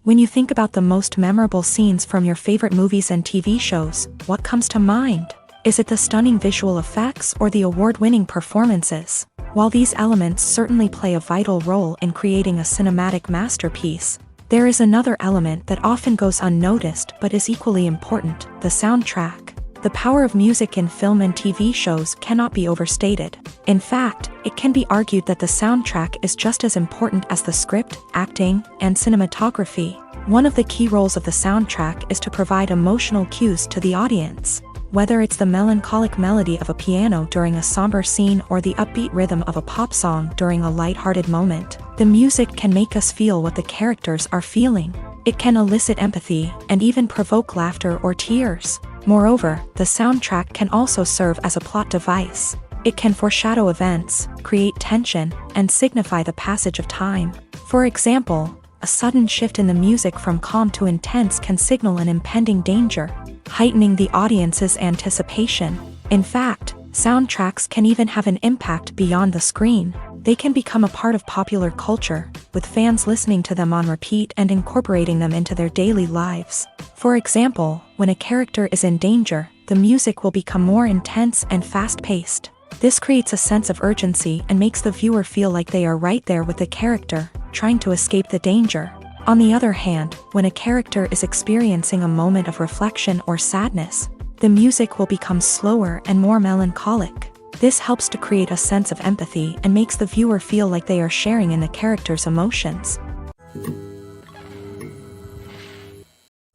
When you think about the most memorable scenes from your favorite movies and TV shows, what comes to mind? Is it the stunning visual effects or the award-winning performances? While these elements certainly play a vital role in creating a cinematic masterpiece, there is another element that often goes unnoticed but is equally important: the soundtrack. The power of music in film and TV shows cannot be overstated. In fact, it can be argued that the soundtrack is just as important as the script, acting, and cinematography. One of the key roles of the soundtrack is to provide emotional cues to the audience. Whether it's the melancholic melody of a piano during a somber scene or the upbeat rhythm of a pop song during a lighthearted moment, the music can make us feel what the characters are feeling. It can elicit empathy and even provoke laughter or tears. Moreover, the soundtrack can also serve as a plot device. It can foreshadow events, create tension, and signify the passage of time. For example, a sudden shift in the music from calm to intense can signal an impending danger, heightening the audience's anticipation. In fact, soundtracks can even have an impact beyond the screen. They can become a part of popular culture, with fans listening to them on repeat and incorporating them into their daily lives. For example, when a character is in danger, the music will become more intense and fast-paced. This creates a sense of urgency and makes the viewer feel like they are right there with the character, trying to escape the danger. On the other hand, when a character is experiencing a moment of reflection or sadness, the music will become slower and more melancholic. This helps to create a sense of empathy and makes the viewer feel like they are sharing in the character's emotions.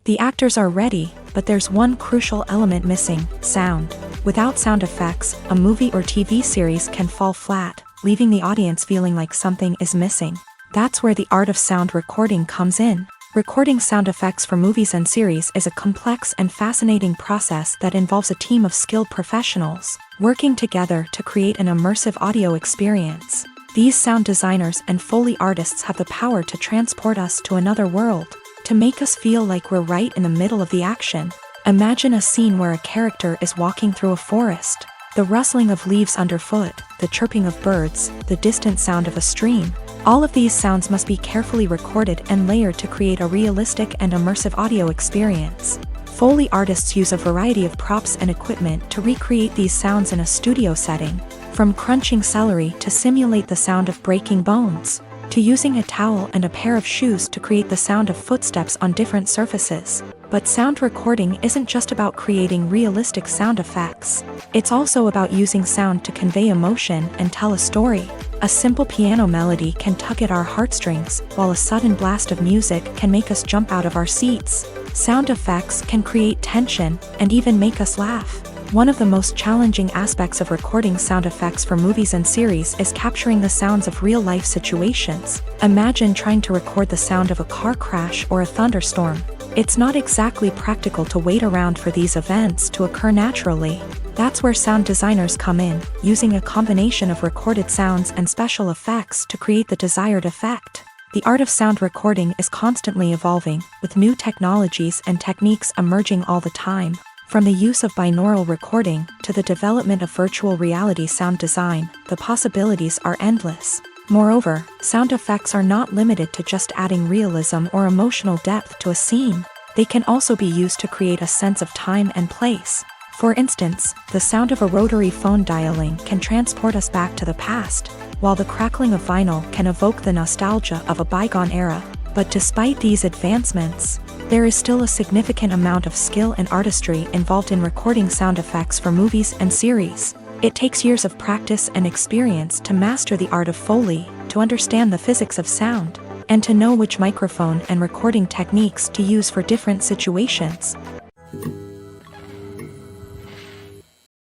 The actors are ready, but there's one crucial element missing: sound. Without sound effects, a movie or TV series can fall flat, leaving the audience feeling like something is missing. That's where the art of sound recording comes in. Recording sound effects for movies and series is a complex and fascinating process that involves a team of skilled professionals working together to create an immersive audio experience. These sound designers and Foley artists have the power to transport us to another world, to make us feel like we're right in the middle of the action. Imagine a scene where a character is walking through a forest. The rustling of leaves underfoot, the chirping of birds, the distant sound of a stream. All of these sounds must be carefully recorded and layered to create a realistic and immersive audio experience. Foley artists use a variety of props and equipment to recreate these sounds in a studio setting, from crunching celery to simulate the sound of breaking bones, to using a towel and a pair of shoes to create the sound of footsteps on different surfaces. But sound recording isn't just about creating realistic sound effects. It's also about using sound to convey emotion and tell a story. A simple piano melody can tug at our heartstrings, while a sudden blast of music can make us jump out of our seats. Sound effects can create tension and even make us laugh. One of the most challenging aspects of recording sound effects for movies and series is capturing the sounds of real-life situations. Imagine trying to record the sound of a car crash or a thunderstorm. It's not exactly practical to wait around for these events to occur naturally. That's where sound designers come in, using a combination of recorded sounds and special effects to create the desired effect. The art of sound recording is constantly evolving, with new technologies and techniques emerging all the time. From the use of binaural recording to the development of virtual reality sound design, the possibilities are endless. Moreover, sound effects are not limited to just adding realism or emotional depth to a scene. They can also be used to create a sense of time and place. For instance, the sound of a rotary phone dialing can transport us back to the past, while the crackling of vinyl can evoke the nostalgia of a bygone era. But despite these advancements, there is still a significant amount of skill and artistry involved in recording sound effects for movies and series. It takes years of practice and experience to master the art of Foley, to understand the physics of sound, and to know which microphone and recording techniques to use for different situations.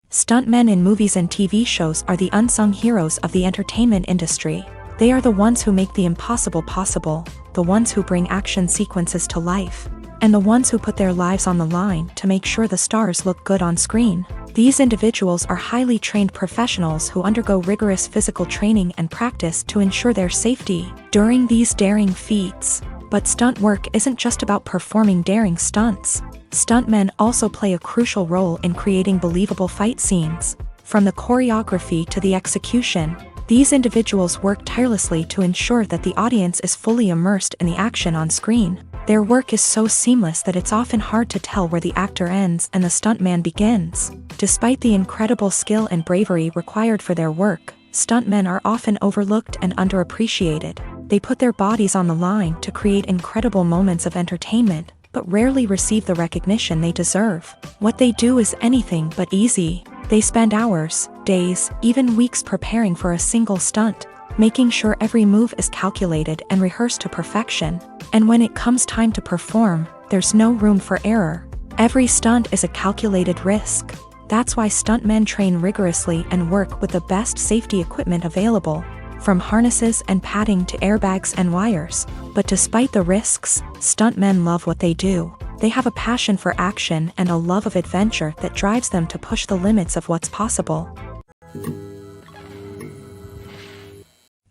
Stuntmen in movies and TV shows are the unsung heroes of the entertainment industry. They are the ones who make the impossible possible, the ones who bring action sequences to life, and the ones who put their lives on the line to make sure the stars look good on screen. These individuals are highly trained professionals who undergo rigorous physical training and practice to ensure their safety during these daring feats. But stunt work isn't just about performing daring stunts. Stuntmen also play a crucial role in creating believable fight scenes. From the choreography to the execution, these individuals work tirelessly to ensure that the audience is fully immersed in the action on screen. Their work is so seamless that it's often hard to tell where the actor ends and the stuntman begins. Despite the incredible skill and bravery required for their work, stuntmen are often overlooked and underappreciated. They put their bodies on the line to create incredible moments of entertainment, but rarely receive the recognition they deserve. What they do is anything but easy. They spend hours, days, even weeks preparing for a single stunt, making sure every move is calculated and rehearsed to perfection. And when it comes time to perform, there's no room for error. Every stunt is a calculated risk. That's why stuntmen train rigorously and work with the best safety equipment available, from harnesses and padding to airbags and wires. But despite the risks, stuntmen love what they do. They have a passion for action and a love of adventure that drives them to push the limits of what's possible.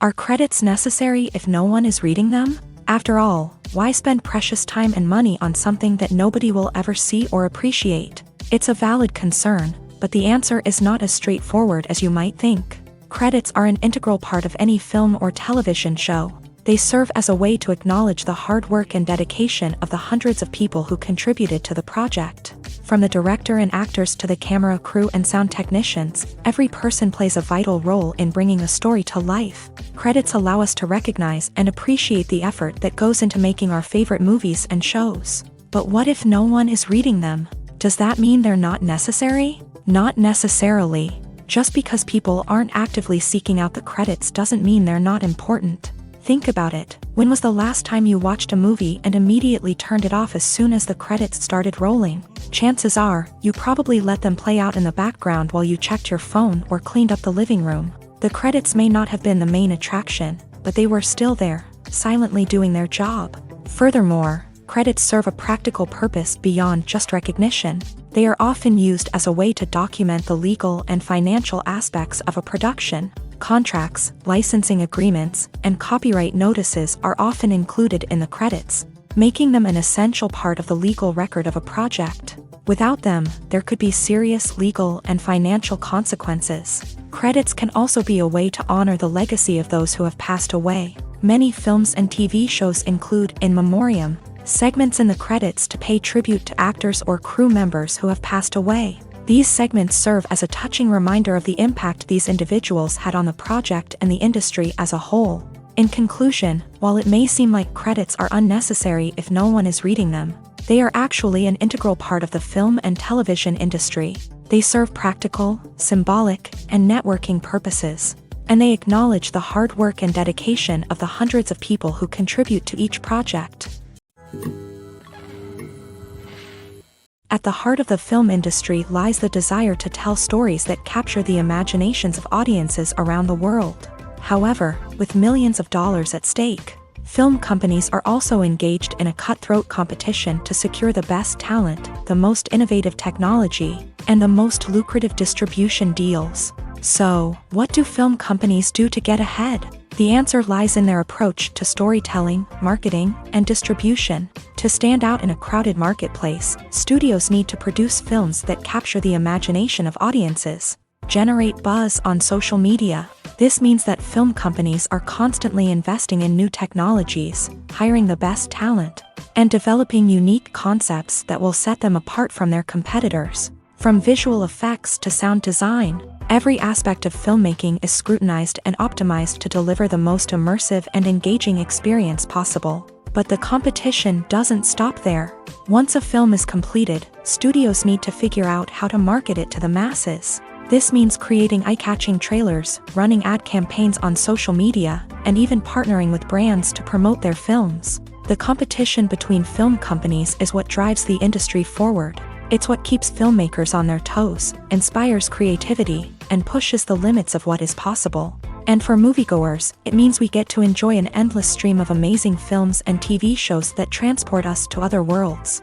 Are credits necessary if no one is reading them? After all, why spend precious time and money on something that nobody will ever see or appreciate? It's a valid concern, but the answer is not as straightforward as you might think. Credits are an integral part of any film or television show. They serve as a way to acknowledge the hard work and dedication of the hundreds of people who contributed to the project. From the director and actors to the camera crew and sound technicians, every person plays a vital role in bringing a story to life. Credits allow us to recognize and appreciate the effort that goes into making our favorite movies and shows. But what if no one is reading them? Does that mean they're not necessary? Not necessarily. Just because people aren't actively seeking out the credits doesn't mean they're not important. Think about it. When was the last time you watched a movie and immediately turned it off as soon as the credits started rolling? Chances are, you probably let them play out in the background while you checked your phone or cleaned up the living room. The credits may not have been the main attraction, but they were still there, silently doing their job. Furthermore, credits serve a practical purpose beyond just recognition. They are often used as a way to document the legal and financial aspects of a production. Contracts, licensing agreements, and copyright notices are often included in the credits, making them an essential part of the legal record of a project. Without them, there could be serious legal and financial consequences. Credits can also be a way to honor the legacy of those who have passed away. Many films and TV shows include in memoriam segments in the credits to pay tribute to actors or crew members who have passed away. These segments serve as a touching reminder of the impact these individuals had on the project and the industry as a whole. In conclusion, while it may seem like credits are unnecessary if no one is reading them, they are actually an integral part of the film and television industry. They serve practical, symbolic, and networking purposes, and they acknowledge the hard work and dedication of the hundreds of people who contribute to each project. At the heart of the film industry lies the desire to tell stories that capture the imaginations of audiences around the world. However, with millions of dollars at stake, film companies are also engaged in a cutthroat competition to secure the best talent, the most innovative technology, and the most lucrative distribution deals. So, what do film companies do to get ahead? The answer lies in their approach to storytelling, marketing, and distribution. To stand out in a crowded marketplace, studios need to produce films that capture the imagination of audiences, generate buzz on social media. This means that film companies are constantly investing in new technologies, hiring the best talent, and developing unique concepts that will set them apart from their competitors. From visual effects to sound design, every aspect of filmmaking is scrutinized and optimized to deliver the most immersive and engaging experience possible. But the competition doesn't stop there. Once a film is completed, studios need to figure out how to market it to the masses. This means creating eye-catching trailers, running ad campaigns on social media, and even partnering with brands to promote their films. The competition between film companies is what drives the industry forward. It's what keeps filmmakers on their toes, inspires creativity, and pushes the limits of what is possible. And for moviegoers, it means we get to enjoy an endless stream of amazing films and TV shows that transport us to other worlds.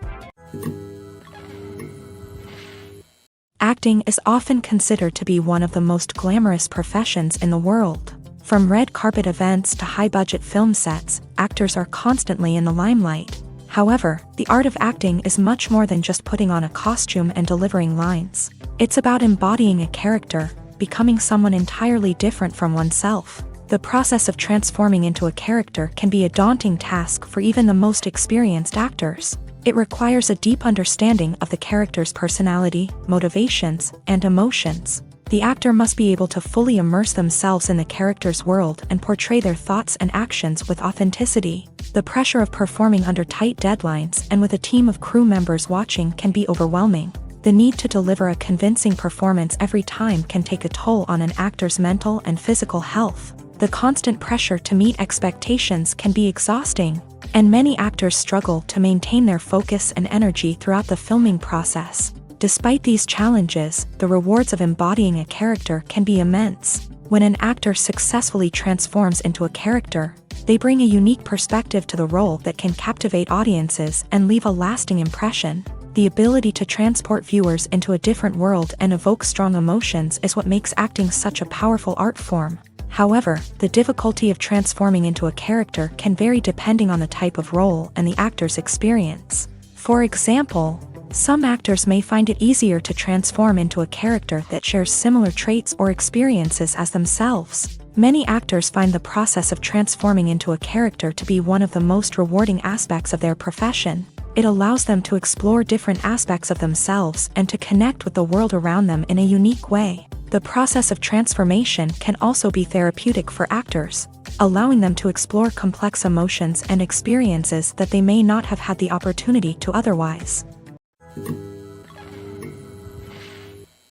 Acting is often considered to be one of the most glamorous professions in the world. From red carpet events to high-budget film sets, actors are constantly in the limelight. However, the art of acting is much more than just putting on a costume and delivering lines. It's about embodying a character, becoming someone entirely different from oneself. The process of transforming into a character can be a daunting task for even the most experienced actors. It requires a deep understanding of the character's personality, motivations, and emotions. The actor must be able to fully immerse themselves in the character's world and portray their thoughts and actions with authenticity. The pressure of performing under tight deadlines and with a team of crew members watching can be overwhelming. The need to deliver a convincing performance every time can take a toll on an actor's mental and physical health. The constant pressure to meet expectations can be exhausting, and many actors struggle to maintain their focus and energy throughout the filming process. Despite these challenges, the rewards of embodying a character can be immense. When an actor successfully transforms into a character, they bring a unique perspective to the role that can captivate audiences and leave a lasting impression. The ability to transport viewers into a different world and evoke strong emotions is what makes acting such a powerful art form. However, the difficulty of transforming into a character can vary depending on the type of role and the actor's experience. For example, some actors may find it easier to transform into a character that shares similar traits or experiences as themselves. Many actors find the process of transforming into a character to be one of the most rewarding aspects of their profession. It allows them to explore different aspects of themselves and to connect with the world around them in a unique way. The process of transformation can also be therapeutic for actors, allowing them to explore complex emotions and experiences that they may not have had the opportunity to otherwise.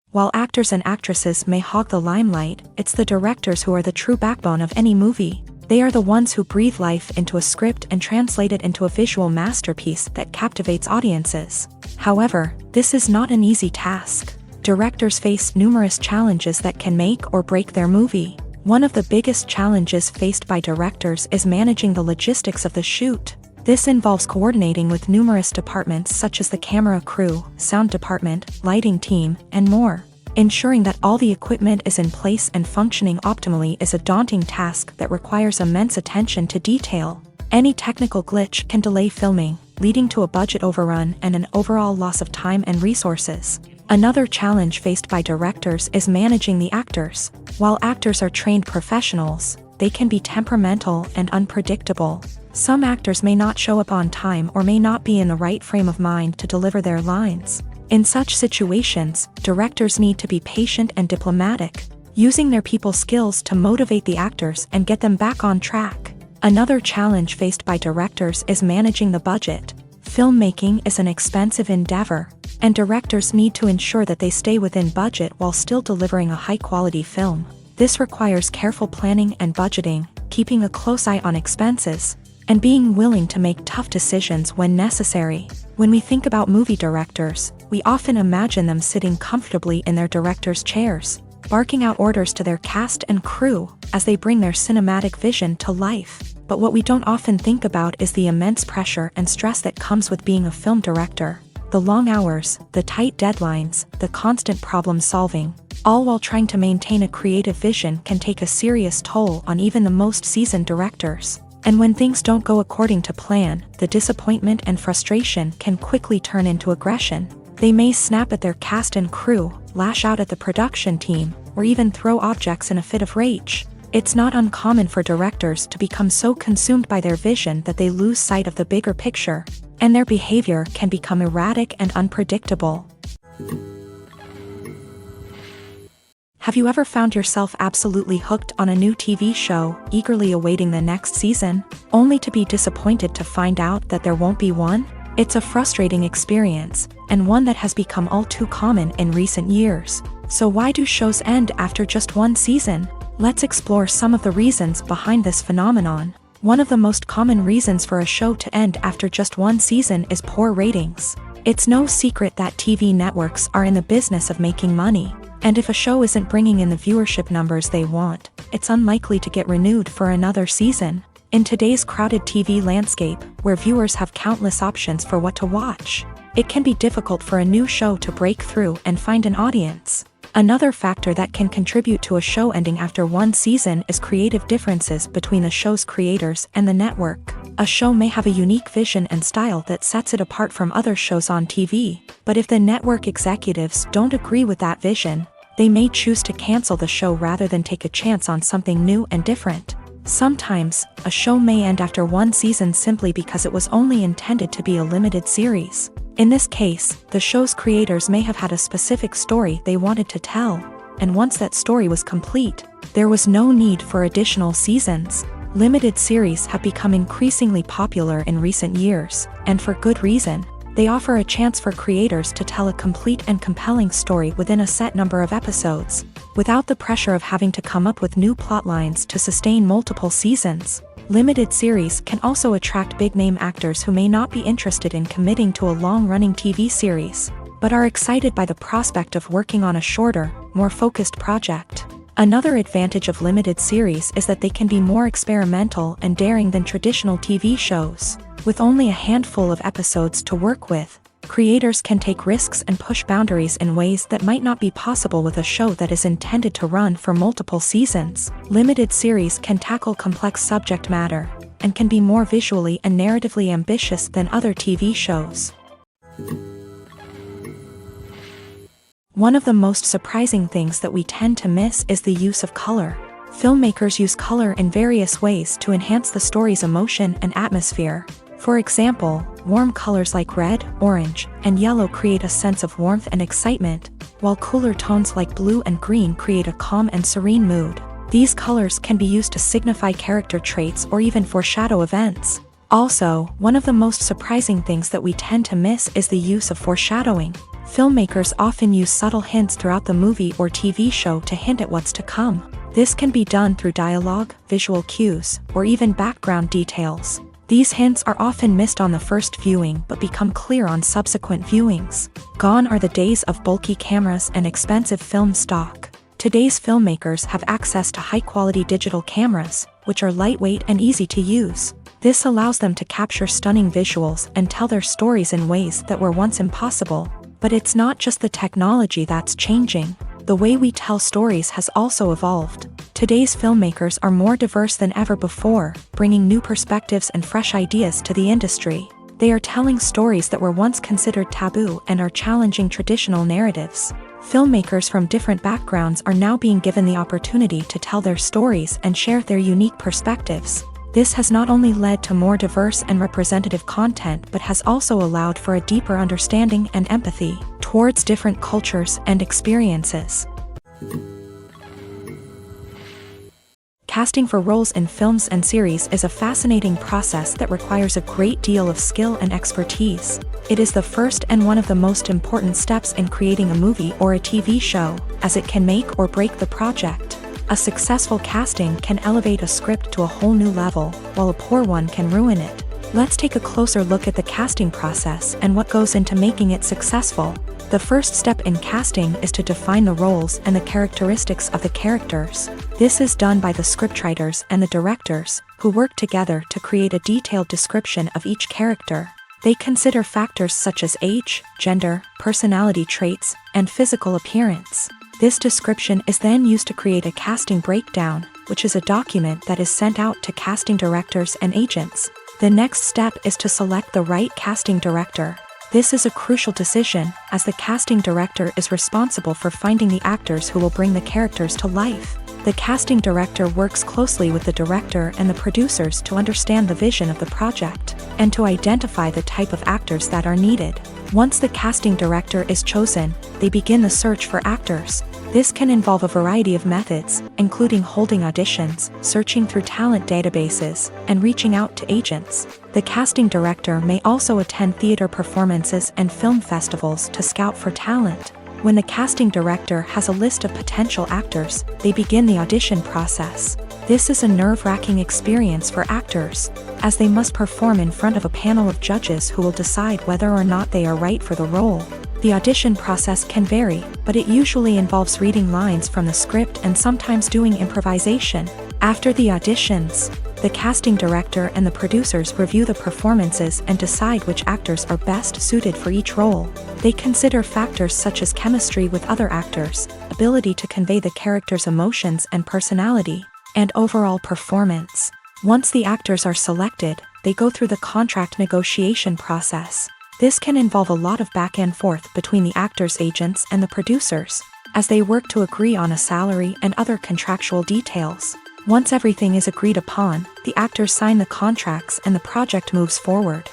While actors and actresses may hog the limelight, it's the directors who are the true backbone of any movie. They are the ones who breathe life into a script and translate it into a visual masterpiece that captivates audiences. However, this is not an easy task. Directors face numerous challenges that can make or break their movie. One of the biggest challenges faced by directors is managing the logistics of the shoot. This involves coordinating with numerous departments such as the camera crew, sound department, lighting team, and more. Ensuring that all the equipment is in place and functioning optimally is a daunting task that requires immense attention to detail. Any technical glitch can delay filming, leading to a budget overrun and an overall loss of time and resources. Another challenge faced by directors is managing the actors. While actors are trained professionals, they can be temperamental and unpredictable. Some actors may not show up on time or may not be in the right frame of mind to deliver their lines. In such situations, directors need to be patient and diplomatic, using their people skills to motivate the actors and get them back on track. Another challenge faced by directors is managing the budget. Filmmaking is an expensive endeavor, and directors need to ensure that they stay within budget while still delivering a high-quality film. This requires careful planning and budgeting, keeping a close eye on expenses, and being willing to make tough decisions when necessary. When we think about movie directors, we often imagine them sitting comfortably in their director's chairs, barking out orders to their cast and crew as they bring their cinematic vision to life. But what we don't often think about is the immense pressure and stress that comes with being a film director. The long hours, the tight deadlines, the constant problem solving, all while trying to maintain a creative vision can take a serious toll on even the most seasoned directors. And when things don't go according to plan, the disappointment and frustration can quickly turn into aggression. They may snap at their cast and crew, lash out at the production team, or even throw objects in a fit of rage. It's not uncommon for directors to become so consumed by their vision that they lose sight of the bigger picture, and their behavior can become erratic and unpredictable. Have you ever found yourself absolutely hooked on a new TV show, eagerly awaiting the next season, only to be disappointed to find out that there won't be one? It's a frustrating experience, and one that has become all too common in recent years. So why do shows end after just one season? Let's explore some of the reasons behind this phenomenon. One of the most common reasons for a show to end after just one season is poor ratings. It's no secret that TV networks are in the business of making money. And if a show isn't bringing in the viewership numbers they want, it's unlikely to get renewed for another season. In today's crowded TV landscape, where viewers have countless options for what to watch, it can be difficult for a new show to break through and find an audience. Another factor that can contribute to a show ending after one season is creative differences between the show's creators and the network. A show may have a unique vision and style that sets it apart from other shows on TV, but if the network executives don't agree with that vision, they may choose to cancel the show rather than take a chance on something new and different. Sometimes, a show may end after one season simply because it was only intended to be a limited series. In this case, the show's creators may have had a specific story they wanted to tell, and once that story was complete, there was no need for additional seasons. Limited series have become increasingly popular in recent years, and for good reason. They offer a chance for creators to tell a complete and compelling story within a set number of episodes, without the pressure of having to come up with new plotlines to sustain multiple seasons. Limited series can also attract big-name actors who may not be interested in committing to a long-running TV series, but are excited by the prospect of working on a shorter, more focused project. Another advantage of limited series is that they can be more experimental and daring than traditional TV shows. With only a handful of episodes to work with, creators can take risks and push boundaries in ways that might not be possible with a show that is intended to run for multiple seasons. Limited series can tackle complex subject matter, and can be more visually and narratively ambitious than other TV shows. One of the most surprising things that we tend to miss is the use of color. Filmmakers use color in various ways to enhance the story's emotion and atmosphere. For example, warm colors like red, orange, and yellow create a sense of warmth and excitement, while cooler tones like blue and green create a calm and serene mood. These colors can be used to signify character traits or even foreshadow events. Also, one of the most surprising things that we tend to miss is the use of foreshadowing. Filmmakers often use subtle hints throughout the movie or TV show to hint at what's to come. This can be done through dialogue, visual cues, or even background details. These hints are often missed on the first viewing but become clear on subsequent viewings. Gone are the days of bulky cameras and expensive film stock. Today's filmmakers have access to high-quality digital cameras, which are lightweight and easy to use. This allows them to capture stunning visuals and tell their stories in ways that were once impossible. But it's not just the technology that's changing. The way we tell stories has also evolved. Today's filmmakers are more diverse than ever before, bringing new perspectives and fresh ideas to the industry. They are telling stories that were once considered taboo and are challenging traditional narratives. Filmmakers from different backgrounds are now being given the opportunity to tell their stories and share their unique perspectives. This has not only led to more diverse and representative content but has also allowed for a deeper understanding and empathy towards different cultures and experiences. Casting for roles in films and series is a fascinating process that requires a great deal of skill and expertise. It is the first and one of the most important steps in creating a movie or a TV show, as it can make or break the project. A successful casting can elevate a script to a whole new level, while a poor one can ruin it. Let's take a closer look at the casting process and what goes into making it successful. The first step in casting is to define the roles and the characteristics of the characters. This is done by the scriptwriters and the directors, who work together to create a detailed description of each character. They consider factors such as age, gender, personality traits, and physical appearance. This description is then used to create a casting breakdown, which is a document that is sent out to casting directors and agents. The next step is to select the right casting director. This is a crucial decision, as the casting director is responsible for finding the actors who will bring the characters to life. The casting director works closely with the director and the producers to understand the vision of the project, and to identify the type of actors that are needed. Once the casting director is chosen, they begin the search for actors. This can involve a variety of methods, including holding auditions, searching through talent databases, and reaching out to agents. The casting director may also attend theater performances and film festivals to scout for talent. When the casting director has a list of potential actors, they begin the audition process. This is a nerve-wracking experience for actors, as they must perform in front of a panel of judges who will decide whether or not they are right for the role. The audition process can vary, but it usually involves reading lines from the script and sometimes doing improvisation. After the auditions, the casting director and the producers review the performances and decide which actors are best suited for each role. They consider factors such as chemistry with other actors, ability to convey the character's emotions and personality, and overall performance. Once the actors are selected, they go through the contract negotiation process. This can involve a lot of back and forth between the actors' agents and the producers, as they work to agree on a salary and other contractual details. Once everything is agreed upon, the actors sign the contracts and the project moves forward.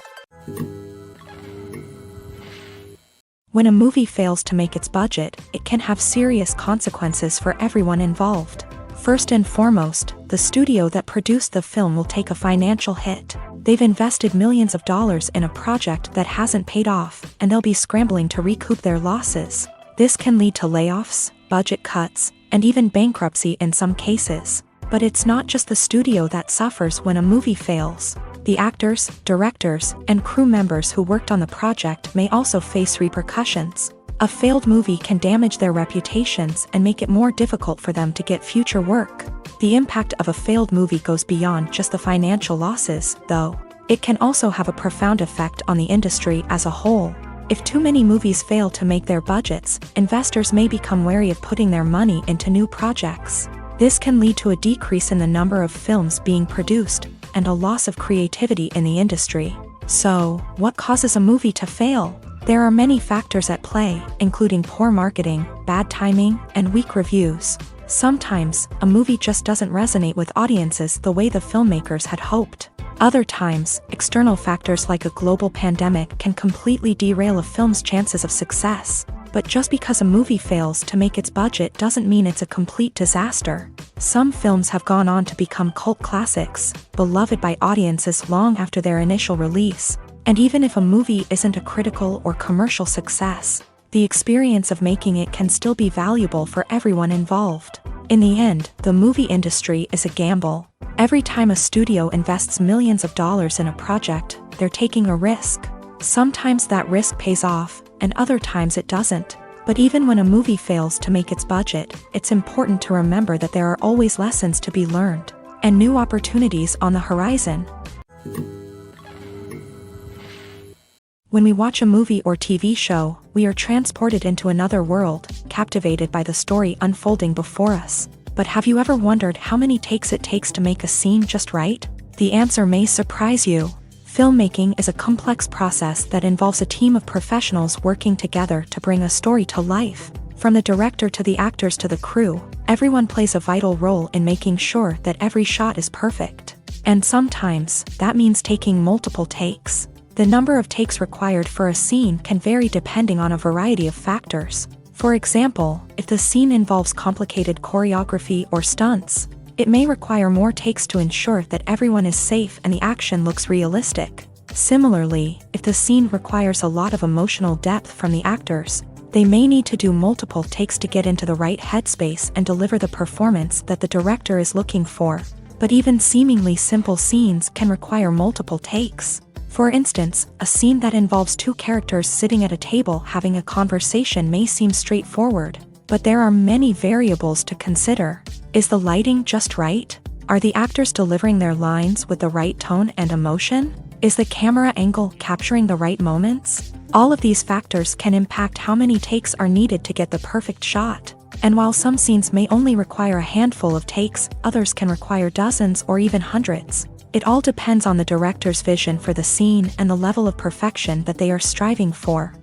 When a movie fails to make its budget, it can have serious consequences for everyone involved. First and foremost, the studio that produced the film will take a financial hit. They've invested millions of dollars in a project that hasn't paid off, and they'll be scrambling to recoup their losses. This can lead to layoffs, budget cuts, and even bankruptcy in some cases. But it's not just the studio that suffers when a movie fails. The actors, directors, and crew members who worked on the project may also face repercussions. A failed movie can damage their reputations and make it more difficult for them to get future work. The impact of a failed movie goes beyond just the financial losses, though. It can also have a profound effect on the industry as a whole. If too many movies fail to make their budgets, investors may become wary of putting their money into new projects. This can lead to a decrease in the number of films being produced, and a loss of creativity in the industry. So, what causes a movie to fail? There are many factors at play, including poor marketing, bad timing, and weak reviews. Sometimes, a movie just doesn't resonate with audiences the way the filmmakers had hoped. Other times, external factors like a global pandemic can completely derail a film's chances of success. But just because a movie fails to make its budget doesn't mean it's a complete disaster. Some films have gone on to become cult classics, beloved by audiences long after their initial release. And even if a movie isn't a critical or commercial success, the experience of making it can still be valuable for everyone involved. In the end, the movie industry is a gamble. Every time a studio invests millions of dollars in a project, they're taking a risk. Sometimes that risk pays off, and other times it doesn't. But even when a movie fails to make its budget, it's important to remember that there are always lessons to be learned, and new opportunities on the horizon. When we watch a movie or TV show, we are transported into another world, captivated by the story unfolding before us. But have you ever wondered how many takes it takes to make a scene just right? The answer may surprise you. Filmmaking is a complex process that involves a team of professionals working together to bring a story to life. From the director to the actors to the crew, everyone plays a vital role in making sure that every shot is perfect. And sometimes, that means taking multiple takes. The number of takes required for a scene can vary depending on a variety of factors. For example, if the scene involves complicated choreography or stunts, it may require more takes to ensure that everyone is safe and the action looks realistic. Similarly, if the scene requires a lot of emotional depth from the actors, they may need to do multiple takes to get into the right headspace and deliver the performance that the director is looking for. But even seemingly simple scenes can require multiple takes. For instance, a scene that involves two characters sitting at a table having a conversation may seem straightforward, but there are many variables to consider. Is the lighting just right? Are the actors delivering their lines with the right tone and emotion? Is the camera angle capturing the right moments? All of these factors can impact how many takes are needed to get the perfect shot. And while some scenes may only require a handful of takes, others can require dozens or even hundreds. It all depends on the director's vision for the scene and the level of perfection that they are striving for.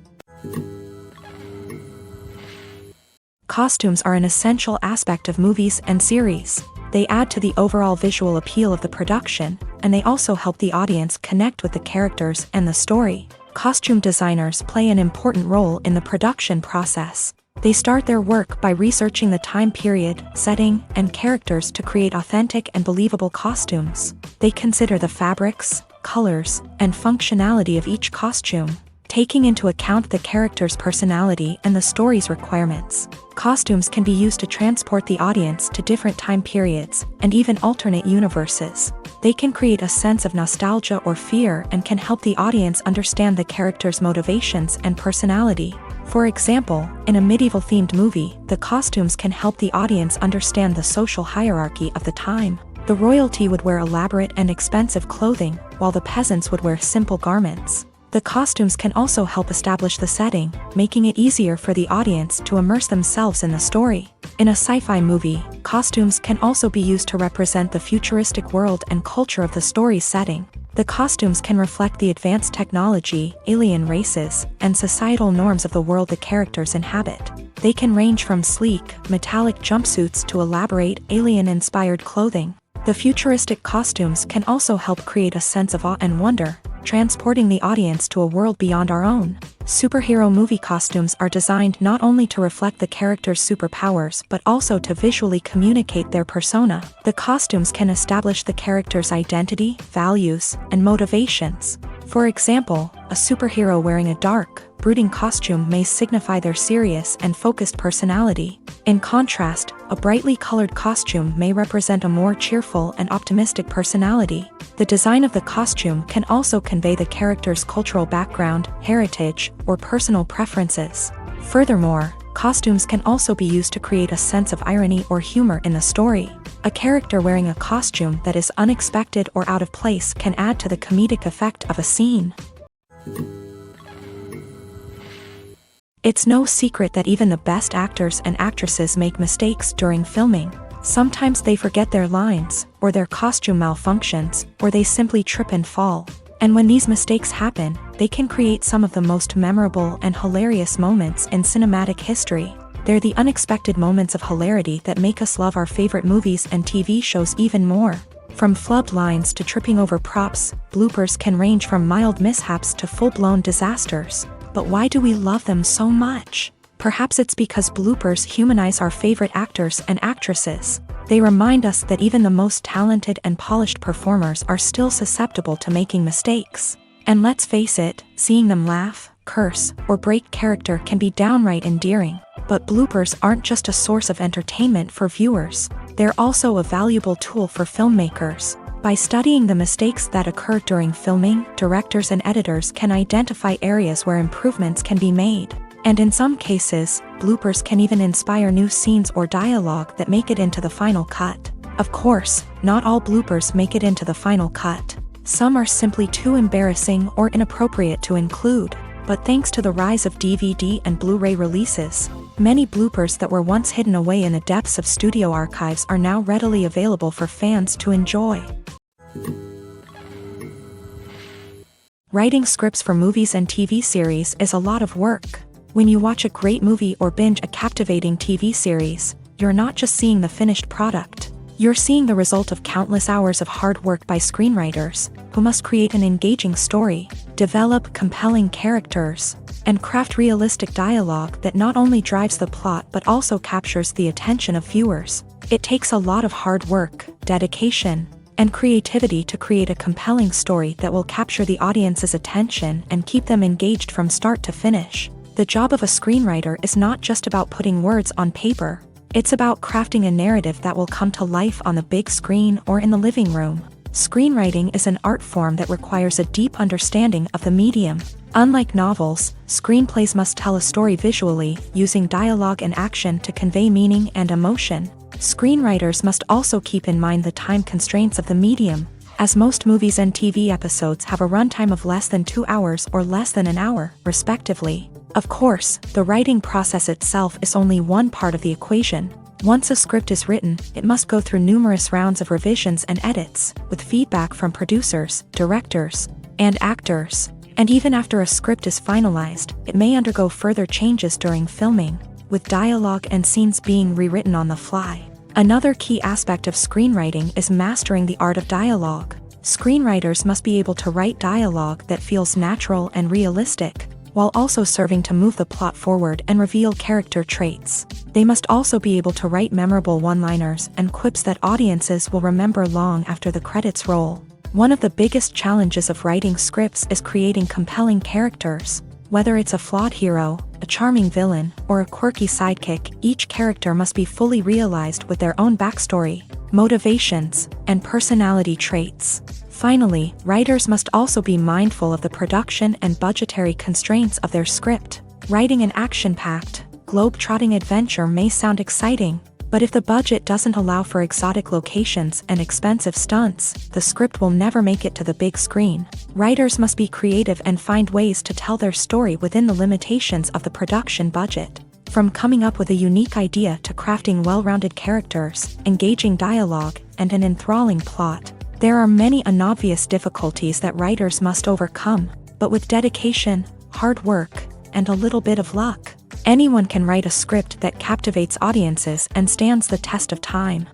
Costumes are an essential aspect of movies and series. They add to the overall visual appeal of the production, and they also help the audience connect with the characters and the story. Costume designers play an important role in the production process. They start their work by researching the time period, setting, and characters to create authentic and believable costumes. They consider the fabrics, colors, and functionality of each costume, taking into account the character's personality and the story's requirements. Costumes can be used to transport the audience to different time periods and even alternate universes. They can create a sense of nostalgia or fear and can help the audience understand the character's motivations and personality. For example, in a medieval-themed movie, the costumes can help the audience understand the social hierarchy of the time. The royalty would wear elaborate and expensive clothing, while the peasants would wear simple garments. The costumes can also help establish the setting, making it easier for the audience to immerse themselves in the story. In a sci-fi movie, costumes can also be used to represent the futuristic world and culture of the story's setting. The costumes can reflect the advanced technology, alien races, and societal norms of the world the characters inhabit. They can range from sleek, metallic jumpsuits to elaborate, alien-inspired clothing. The futuristic costumes can also help create a sense of awe and wonder, transporting the audience to a world beyond our own. Superhero movie costumes are designed not only to reflect the character's superpowers but also to visually communicate their persona. The costumes can establish the character's identity, values, and motivations. For example, a superhero wearing a dark, brooding costume may signify their serious and focused personality. In contrast, a brightly colored costume may represent a more cheerful and optimistic personality. The design of the costume can also convey the character's cultural background, heritage, or personal preferences. Furthermore, costumes can also be used to create a sense of irony or humor in the story. A character wearing a costume that is unexpected or out of place can add to the comedic effect of a scene. It's no secret that even the best actors and actresses make mistakes during filming. Sometimes they forget their lines, or their costume malfunctions, or they simply trip and fall. And when these mistakes happen, they can create some of the most memorable and hilarious moments in cinematic history. They're the unexpected moments of hilarity that make us love our favorite movies and TV shows even more. From flubbed lines to tripping over props, bloopers can range from mild mishaps to full-blown disasters. But why do we love them so much? Perhaps it's because bloopers humanize our favorite actors and actresses. They remind us that even the most talented and polished performers are still susceptible to making mistakes. And let's face it, seeing them laugh, curse, or break character can be downright endearing. But bloopers aren't just a source of entertainment for viewers. They're also a valuable tool for filmmakers. By studying the mistakes that occur during filming, directors and editors can identify areas where improvements can be made. And in some cases, bloopers can even inspire new scenes or dialogue that make it into the final cut. Of course, not all bloopers make it into the final cut. Some are simply too embarrassing or inappropriate to include. But thanks to the rise of DVD and Blu-ray releases, many bloopers that were once hidden away in the depths of studio archives are now readily available for fans to enjoy. Writing scripts for movies and TV series is a lot of work. When you watch a great movie or binge a captivating TV series, you're not just seeing the finished product. You're seeing the result of countless hours of hard work by screenwriters, who must create an engaging story, develop compelling characters, and craft realistic dialogue that not only drives the plot but also captures the attention of viewers. It takes a lot of hard work, dedication, and creativity to create a compelling story that will capture the audience's attention and keep them engaged from start to finish. The job of a screenwriter is not just about putting words on paper. It's about crafting a narrative that will come to life on the big screen or in the living room. Screenwriting is an art form that requires a deep understanding of the medium. Unlike novels, screenplays must tell a story visually, using dialogue and action to convey meaning and emotion. Screenwriters must also keep in mind the time constraints of the medium, as most movies and TV episodes have a runtime of less than 2 hours or less than an hour, respectively. Of course, the writing process itself is only one part of the equation. Once a script is written, it must go through numerous rounds of revisions and edits, with feedback from producers, directors, and actors. And even after a script is finalized, it may undergo further changes during filming, with dialogue and scenes being rewritten on the fly. Another key aspect of screenwriting is mastering the art of dialogue. Screenwriters must be able to write dialogue that feels natural and realistic, while also serving to move the plot forward and reveal character traits. They must also be able to write memorable one-liners and quips that audiences will remember long after the credits roll. One of the biggest challenges of writing scripts is creating compelling characters. Whether it's a flawed hero, a charming villain, or a quirky sidekick, each character must be fully realized with their own backstory, motivations, and personality traits. Finally, writers must also be mindful of the production and budgetary constraints of their script. Writing an action-packed, globe-trotting adventure may sound exciting, but if the budget doesn't allow for exotic locations and expensive stunts, the script will never make it to the big screen. Writers must be creative and find ways to tell their story within the limitations of the production budget. From coming up with a unique idea to crafting well-rounded characters, engaging dialogue, and an enthralling plot, there are many unobvious difficulties that writers must overcome, but with dedication, hard work, and a little bit of luck, anyone can write a script that captivates audiences and stands the test of time.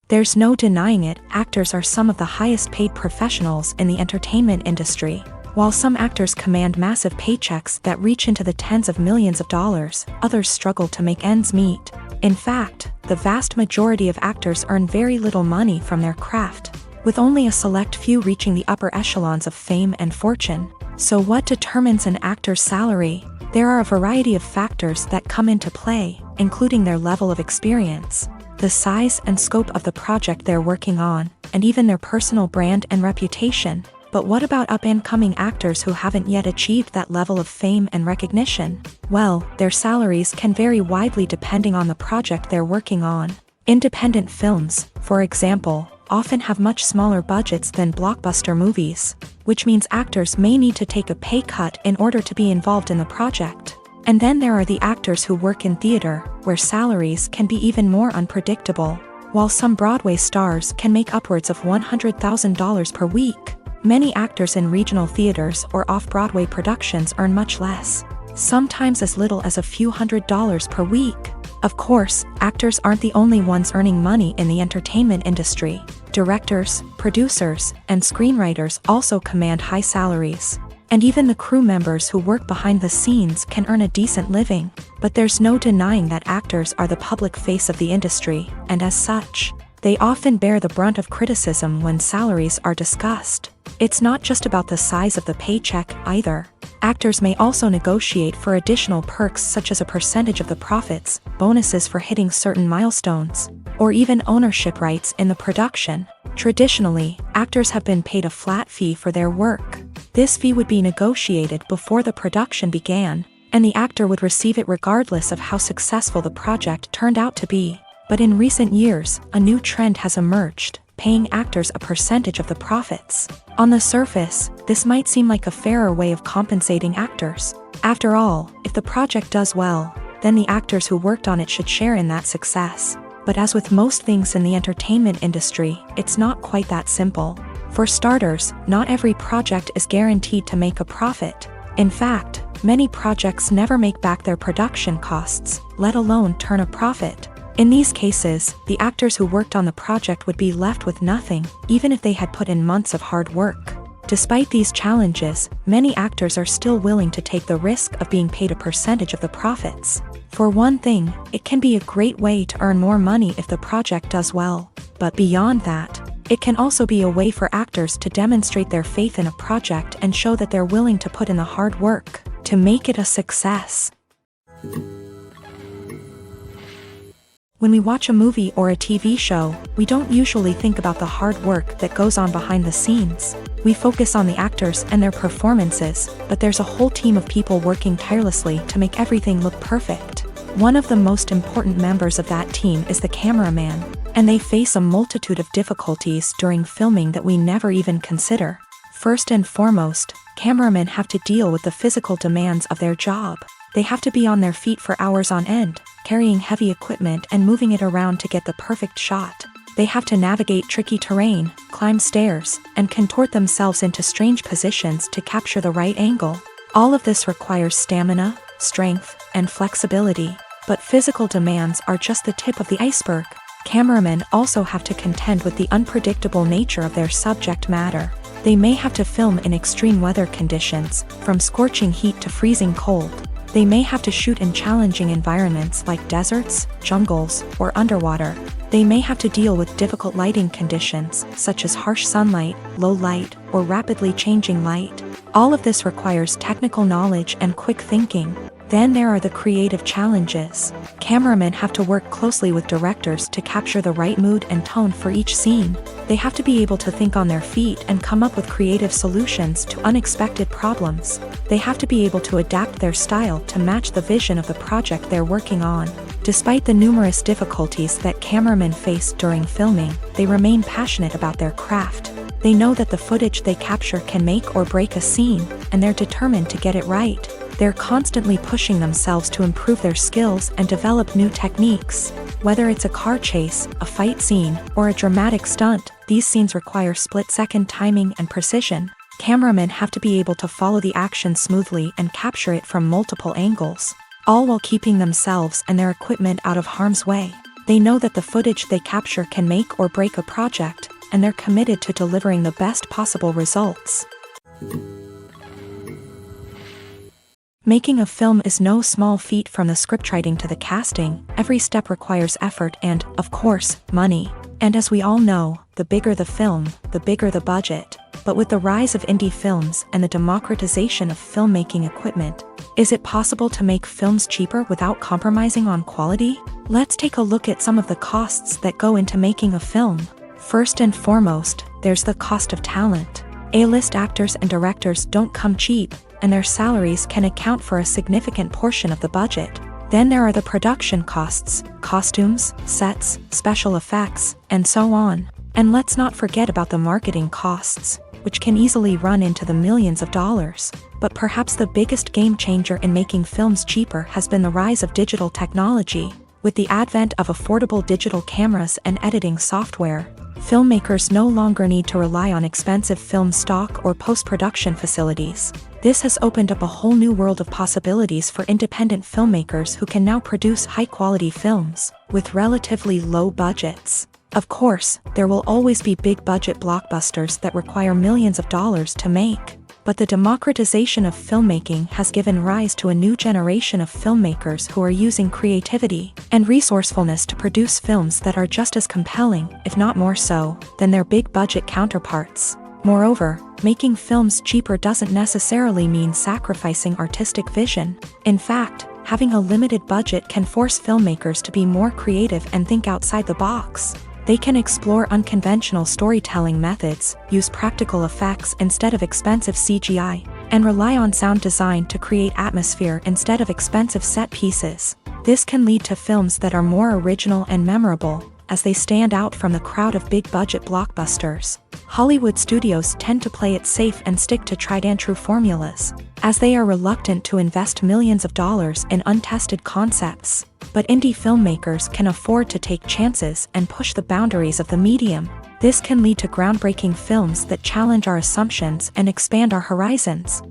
There's no denying it, actors are some of the highest paid professionals in the entertainment industry. While some actors command massive paychecks that reach into the tens of millions of dollars, others struggle to make ends meet. In fact, the vast majority of actors earn very little money from their craft, with only a select few reaching the upper echelons of fame and fortune. So what determines an actor's salary? There are a variety of factors that come into play, including their level of experience, the size and scope of the project they're working on, and even their personal brand and reputation. But what about up-and-coming actors who haven't yet achieved that level of fame and recognition? Well, their salaries can vary widely depending on the project they're working on. Independent films, for example, often have much smaller budgets than blockbuster movies, which means actors may need to take a pay cut in order to be involved in the project. And then there are the actors who work in theater, where salaries can be even more unpredictable. While some Broadway stars can make upwards of $100,000 per week, many actors in regional theaters or off-Broadway productions earn much less, sometimes as little as a few $100s per week. Of course, actors aren't the only ones earning money in the entertainment industry. Directors, producers, and screenwriters also command high salaries. And even the crew members who work behind the scenes can earn a decent living. But there's no denying that actors are the public face of the industry, and as such, they often bear the brunt of criticism when salaries are discussed. It's not just about the size of the paycheck, either. Actors may also negotiate for additional perks such as a percentage of the profits, bonuses for hitting certain milestones, or even ownership rights in the production. Traditionally, actors have been paid a flat fee for their work. This fee would be negotiated before the production began, and the actor would receive it regardless of how successful the project turned out to be. But in recent years, a new trend has emerged, paying actors a percentage of the profits. On the surface, this might seem like a fairer way of compensating actors. After all, if the project does well, then the actors who worked on it should share in that success. But as with most things in the entertainment industry, it's not quite that simple. For starters, not every project is guaranteed to make a profit. In fact, many projects never make back their production costs, let alone turn a profit. In these cases, the actors who worked on the project would be left with nothing, even if they had put in months of hard work. Despite these challenges, many actors are still willing to take the risk of being paid a percentage of the profits. For one thing, it can be a great way to earn more money if the project does well. But beyond that, it can also be a way for actors to demonstrate their faith in a project and show that they're willing to put in the hard work to make it a success. When we watch a movie or a TV show, we don't usually think about the hard work that goes on behind the scenes. We focus on the actors and their performances, but there's a whole team of people working tirelessly to make everything look perfect. One of the most important members of that team is the cameraman, and they face a multitude of difficulties during filming that we never even consider. First and foremost, cameramen have to deal with the physical demands of their job. They have to be on their feet for hours on end, carrying heavy equipment and moving it around to get the perfect shot. They have to navigate tricky terrain, climb stairs, and contort themselves into strange positions to capture the right angle. All of this requires stamina, strength, and flexibility. But physical demands are just the tip of the iceberg. Cameramen also have to contend with the unpredictable nature of their subject matter. They may have to film in extreme weather conditions, from scorching heat to freezing cold. They may have to shoot in challenging environments like deserts, jungles, or underwater. They may have to deal with difficult lighting conditions, such as harsh sunlight, low light, or rapidly changing light. All of this requires technical knowledge and quick thinking. Then there are the creative challenges. Cameramen have to work closely with directors to capture the right mood and tone for each scene. They have to be able to think on their feet and come up with creative solutions to unexpected problems. They have to be able to adapt their style to match the vision of the project they're working on. Despite the numerous difficulties that cameramen face during filming, they remain passionate about their craft. They know that the footage they capture can make or break a scene, and they're determined to get it right. They're constantly pushing themselves to improve their skills and develop new techniques. Whether it's a car chase, a fight scene, or a dramatic stunt, these scenes require split-second timing and precision. Cameramen have to be able to follow the action smoothly and capture it from multiple angles, all while keeping themselves and their equipment out of harm's way. They know that the footage they capture can make or break a project, and they're committed to delivering the best possible results. Making a film is no small feat. From the scriptwriting to the casting, every step requires effort and, of course, money. And as we all know, the bigger the film, the bigger the budget. But with the rise of indie films and the democratization of filmmaking equipment, is it possible to make films cheaper without compromising on quality? Let's take a look at some of the costs that go into making a film. First and foremost, there's the cost of talent. A-list actors and directors don't come cheap, and their salaries can account for a significant portion of the budget. Then there are the production costs, costumes, sets, special effects, and so on. And let's not forget about the marketing costs, which can easily run into the millions of dollars. But perhaps the biggest game changer in making films cheaper has been the rise of digital technology. With the advent of affordable digital cameras and editing software, filmmakers no longer need to rely on expensive film stock or post-production facilities. This has opened up a whole new world of possibilities for independent filmmakers who can now produce high-quality films with relatively low budgets. Of course, there will always be big-budget blockbusters that require millions of dollars to make. But the democratization of filmmaking has given rise to a new generation of filmmakers who are using creativity and resourcefulness to produce films that are just as compelling, if not more so, than their big-budget counterparts. Moreover, making films cheaper doesn't necessarily mean sacrificing artistic vision. In fact, having a limited budget can force filmmakers to be more creative and think outside the box. They can explore unconventional storytelling methods, use practical effects instead of expensive CGI, and rely on sound design to create atmosphere instead of expensive set pieces. This can lead to films that are more original and memorable, as they stand out from the crowd of big-budget blockbusters. Hollywood studios tend to play it safe and stick to tried-and-true formulas, as they are reluctant to invest millions of dollars in untested concepts. But indie filmmakers can afford to take chances and push the boundaries of the medium. This can lead to groundbreaking films that challenge our assumptions and expand our horizons.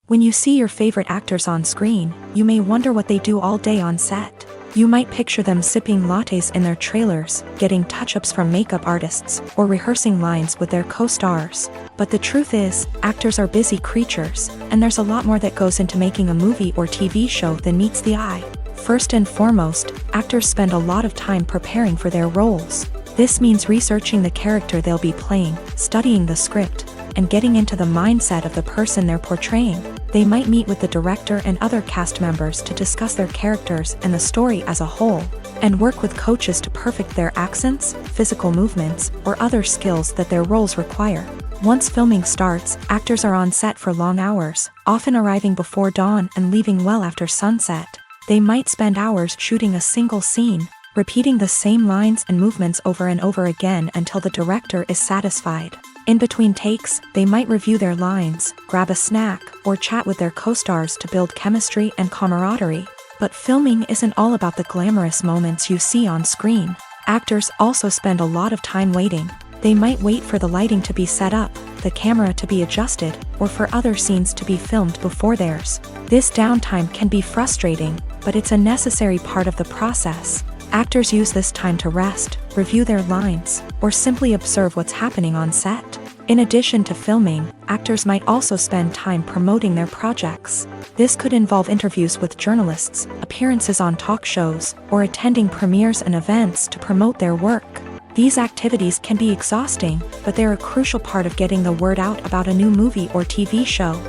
When you see your favorite actors on screen, you may wonder what they do all day on set. You might picture them sipping lattes in their trailers, getting touch-ups from makeup artists, or rehearsing lines with their co-stars. But the truth is, actors are busy creatures, and there's a lot more that goes into making a movie or TV show than meets the eye. First and foremost, actors spend a lot of time preparing for their roles. This means researching the character they'll be playing, studying the script, and getting into the mindset of the person they're portraying. They might meet with the director and other cast members to discuss their characters and the story as a whole, and work with coaches to perfect their accents, physical movements, or other skills that their roles require. Once filming starts, actors are on set for long hours, often arriving before dawn and leaving well after sunset. They might spend hours shooting a single scene, repeating the same lines and movements over and over again until the director is satisfied. In between takes, they might review their lines, grab a snack, or chat with their co-stars to build chemistry and camaraderie. But filming isn't all about the glamorous moments you see on screen. Actors also spend a lot of time waiting. They might wait for the lighting to be set up, the camera to be adjusted, or for other scenes to be filmed before theirs. This downtime can be frustrating, but it's a necessary part of the process. Actors use this time to rest, review their lines, or simply observe what's happening on set. In addition to filming, actors might also spend time promoting their projects. This could involve interviews with journalists, appearances on talk shows, or attending premieres and events to promote their work. These activities can be exhausting, but they're a crucial part of getting the word out about a new movie or TV show.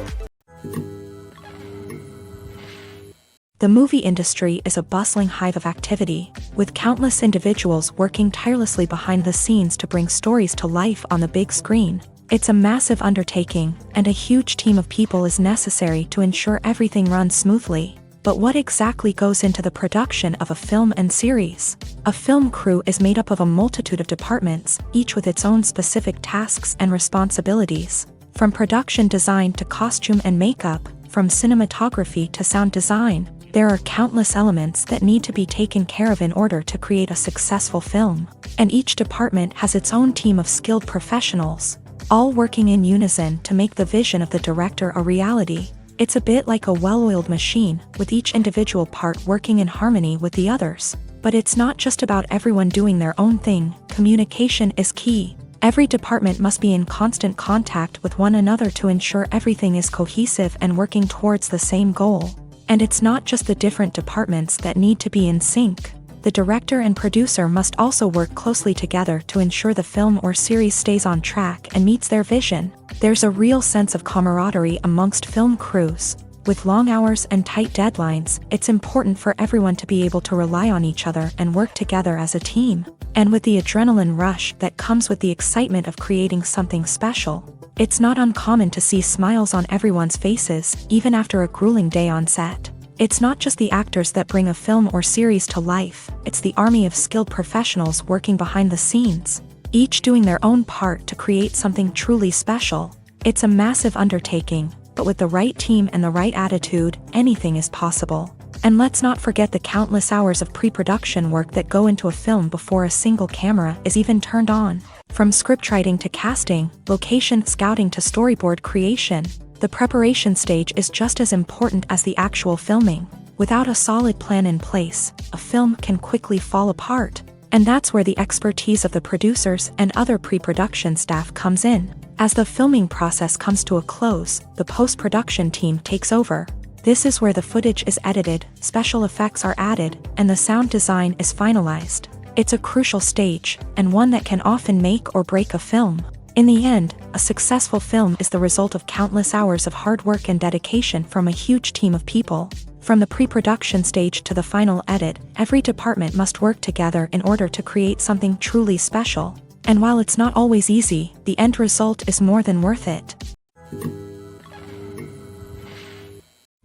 The movie industry is a bustling hive of activity, with countless individuals working tirelessly behind the scenes to bring stories to life on the big screen. It's a massive undertaking, and a huge team of people is necessary to ensure everything runs smoothly. But what exactly goes into the production of a film and series? A film crew is made up of a multitude of departments, each with its own specific tasks and responsibilities. From production design to costume and makeup, from cinematography to sound design, there are countless elements that need to be taken care of in order to create a successful film. And each department has its own team of skilled professionals, all working in unison to make the vision of the director a reality. It's a bit like a well-oiled machine, with each individual part working in harmony with the others. But it's not just about everyone doing their own thing. Communication is key. Every department must be in constant contact with one another to ensure everything is cohesive and working towards the same goal. And it's not just the different departments that need to be in sync. The director and producer must also work closely together to ensure the film or series stays on track and meets their vision. There's a real sense of camaraderie amongst film crews. With long hours and tight deadlines, it's important for everyone to be able to rely on each other and work together as a team. And with the adrenaline rush that comes with the excitement of creating something special, it's not uncommon to see smiles on everyone's faces, even after a grueling day on set. It's not just the actors that bring a film or series to life, it's the army of skilled professionals working behind the scenes, each doing their own part to create something truly special. It's a massive undertaking, but with the right team and the right attitude, anything is possible. And let's not forget the countless hours of pre-production work that go into a film before a single camera is even turned on. From scriptwriting to casting, location scouting to storyboard creation, the preparation stage is just as important as the actual filming. Without a solid plan in place, a film can quickly fall apart. And that's where the expertise of the producers and other pre-production staff comes in. As the filming process comes to a close, the post-production team takes over. This is where the footage is edited, special effects are added, and the sound design is finalized. It's a crucial stage, and one that can often make or break a film. In the end, a successful film is the result of countless hours of hard work and dedication from a huge team of people. From the pre-production stage to the final edit, every department must work together in order to create something truly special. And while it's not always easy, the end result is more than worth it.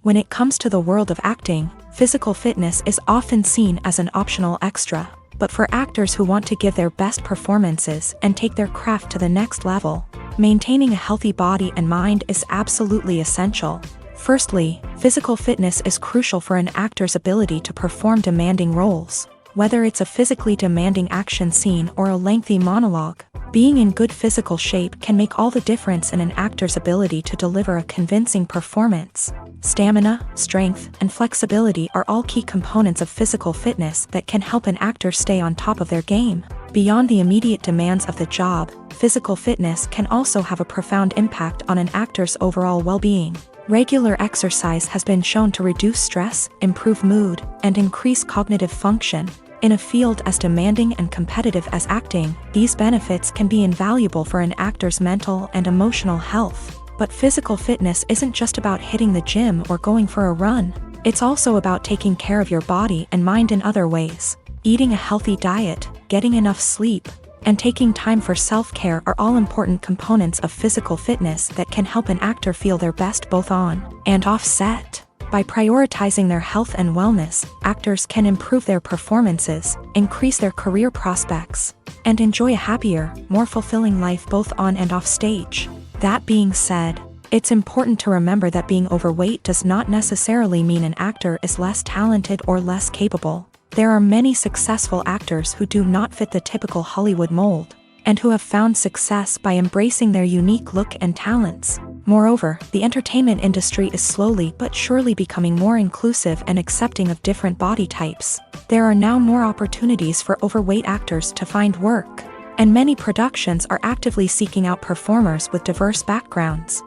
When it comes to the world of acting, physical fitness is often seen as an optional extra. But for actors who want to give their best performances and take their craft to the next level, maintaining a healthy body and mind is absolutely essential. Firstly, physical fitness is crucial for an actor's ability to perform demanding roles. Whether it's a physically demanding action scene or a lengthy monologue, being in good physical shape can make all the difference in an actor's ability to deliver a convincing performance. Stamina, strength, and flexibility are all key components of physical fitness that can help an actor stay on top of their game. Beyond the immediate demands of the job, physical fitness can also have a profound impact on an actor's overall well-being. Regular exercise has been shown to reduce stress, improve mood, and increase cognitive function. In a field as demanding and competitive as acting, these benefits can be invaluable for an actor's mental and emotional health. But physical fitness isn't just about hitting the gym or going for a run. It's also about taking care of your body and mind in other ways. Eating a healthy diet, getting enough sleep, and taking time for self-care are all important components of physical fitness that can help an actor feel their best both on and off set. By prioritizing their health and wellness, actors can improve their performances, increase their career prospects, and enjoy a happier, more fulfilling life both on and off stage. That being said, it's important to remember that being overweight does not necessarily mean an actor is less talented or less capable. There are many successful actors who do not fit the typical Hollywood mold, and who have found success by embracing their unique look and talents. Moreover, the entertainment industry is slowly but surely becoming more inclusive and accepting of different body types. There are now more opportunities for overweight actors to find work, and many productions are actively seeking out performers with diverse backgrounds.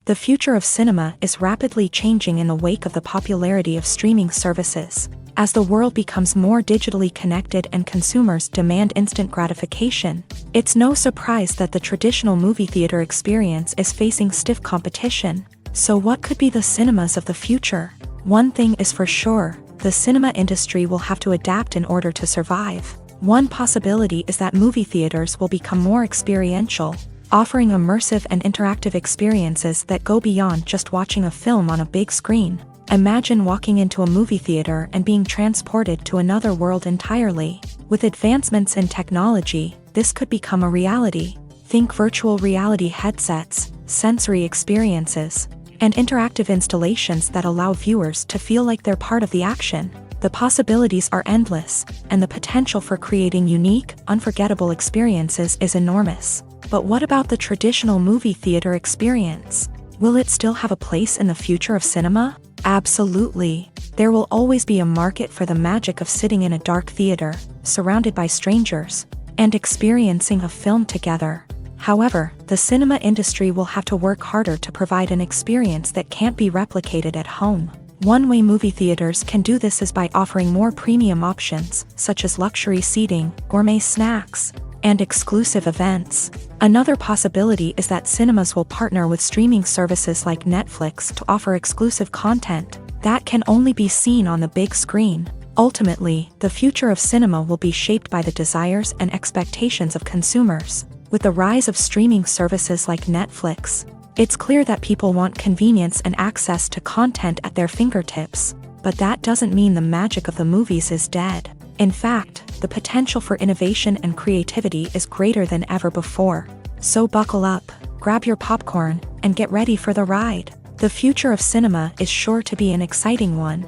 The future of cinema is rapidly changing in the wake of the popularity of streaming services. As the world becomes more digitally connected and consumers demand instant gratification, it's no surprise that the traditional movie theater experience is facing stiff competition. So what could be the cinemas of the future? One thing is for sure, the cinema industry will have to adapt in order to survive. One possibility is that movie theaters will become more experiential, offering immersive and interactive experiences that go beyond just watching a film on a big screen. Imagine walking into a movie theater and being transported to another world entirely. With advancements in technology, this could become a reality. Think virtual reality headsets, sensory experiences, and interactive installations that allow viewers to feel like they're part of the action. The possibilities are endless, and the potential for creating unique, unforgettable experiences is enormous. But what about the traditional movie theater experience? Will it still have a place in the future of cinema? Absolutely. There will always be a market for the magic of sitting in a dark theater, surrounded by strangers, and experiencing a film together. However, the cinema industry will have to work harder to provide an experience that can't be replicated at home. One way movie theaters can do this is by offering more premium options, such as luxury seating, gourmet snacks, and exclusive events. Another possibility is that cinemas will partner with streaming services like Netflix to offer exclusive content that can only be seen on the big screen. Ultimately, the future of cinema will be shaped by the desires and expectations of consumers. With the rise of streaming services like Netflix, it's clear that people want convenience and access to content at their fingertips. But that doesn't mean the magic of the movies is dead. In fact, the potential for innovation and creativity is greater than ever before. So buckle up, grab your popcorn, and get ready for the ride. The future of cinema is sure to be an exciting one.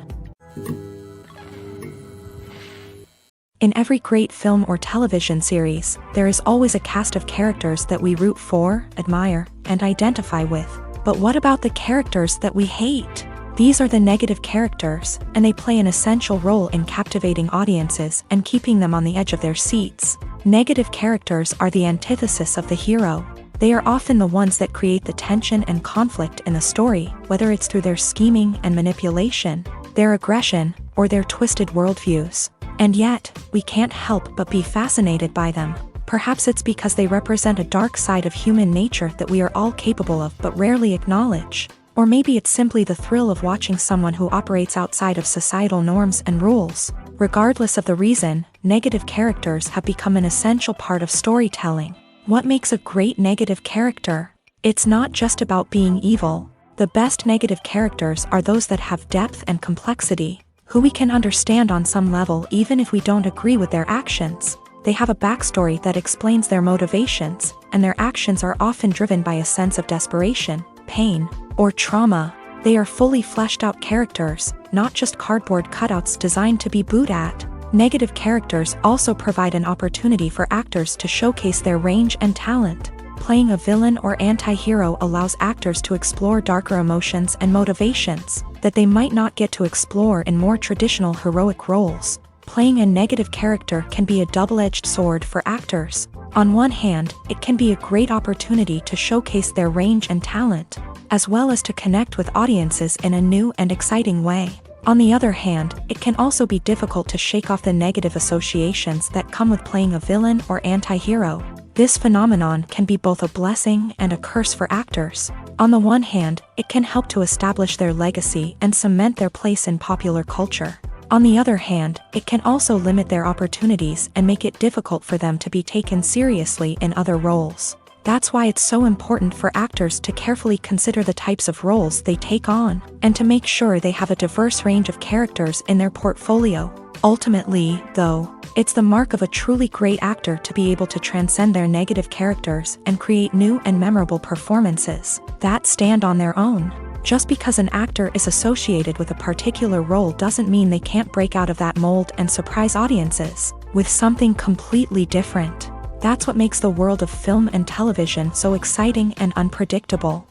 In every great film or television series, there is always a cast of characters that we root for, admire, and identify with. But what about the characters that we hate? These are the negative characters, and they play an essential role in captivating audiences and keeping them on the edge of their seats. Negative characters are the antithesis of the hero. They are often the ones that create the tension and conflict in the story, whether it's through their scheming and manipulation, their aggression, or their twisted worldviews. And yet, we can't help but be fascinated by them. Perhaps it's because they represent a dark side of human nature that we are all capable of but rarely acknowledge. Or maybe it's simply the thrill of watching someone who operates outside of societal norms and rules. Regardless of the reason, negative characters have become an essential part of storytelling. What makes a great negative character? It's not just about being evil. The best negative characters are those that have depth and complexity, who we can understand on some level even if we don't agree with their actions. They have a backstory that explains their motivations, and their actions are often driven by a sense of desperation, pain, or trauma. They are fully fleshed out characters, not just cardboard cutouts designed to be booed at. Negative characters also provide an opportunity for actors to showcase their range and talent. Playing a villain or anti-hero allows actors to explore darker emotions and motivations that they might not get to explore in more traditional heroic roles. Playing a negative character can be a double-edged sword for actors. On one hand, it can be a great opportunity to showcase their range and talent, as well as to connect with audiences in a new and exciting way. On the other hand, it can also be difficult to shake off the negative associations that come with playing a villain or anti-hero. This phenomenon can be both a blessing and a curse for actors. On the one hand, it can help to establish their legacy and cement their place in popular culture. On the other hand, it can also limit their opportunities and make it difficult for them to be taken seriously in other roles. That's why it's so important for actors to carefully consider the types of roles they take on, and to make sure they have a diverse range of characters in their portfolio. Ultimately, though, it's the mark of a truly great actor to be able to transcend their negative characters and create new and memorable performances that stand on their own. Just because an actor is associated with a particular role doesn't mean they can't break out of that mold and surprise audiences with something completely different. That's what makes the world of film and television so exciting and unpredictable.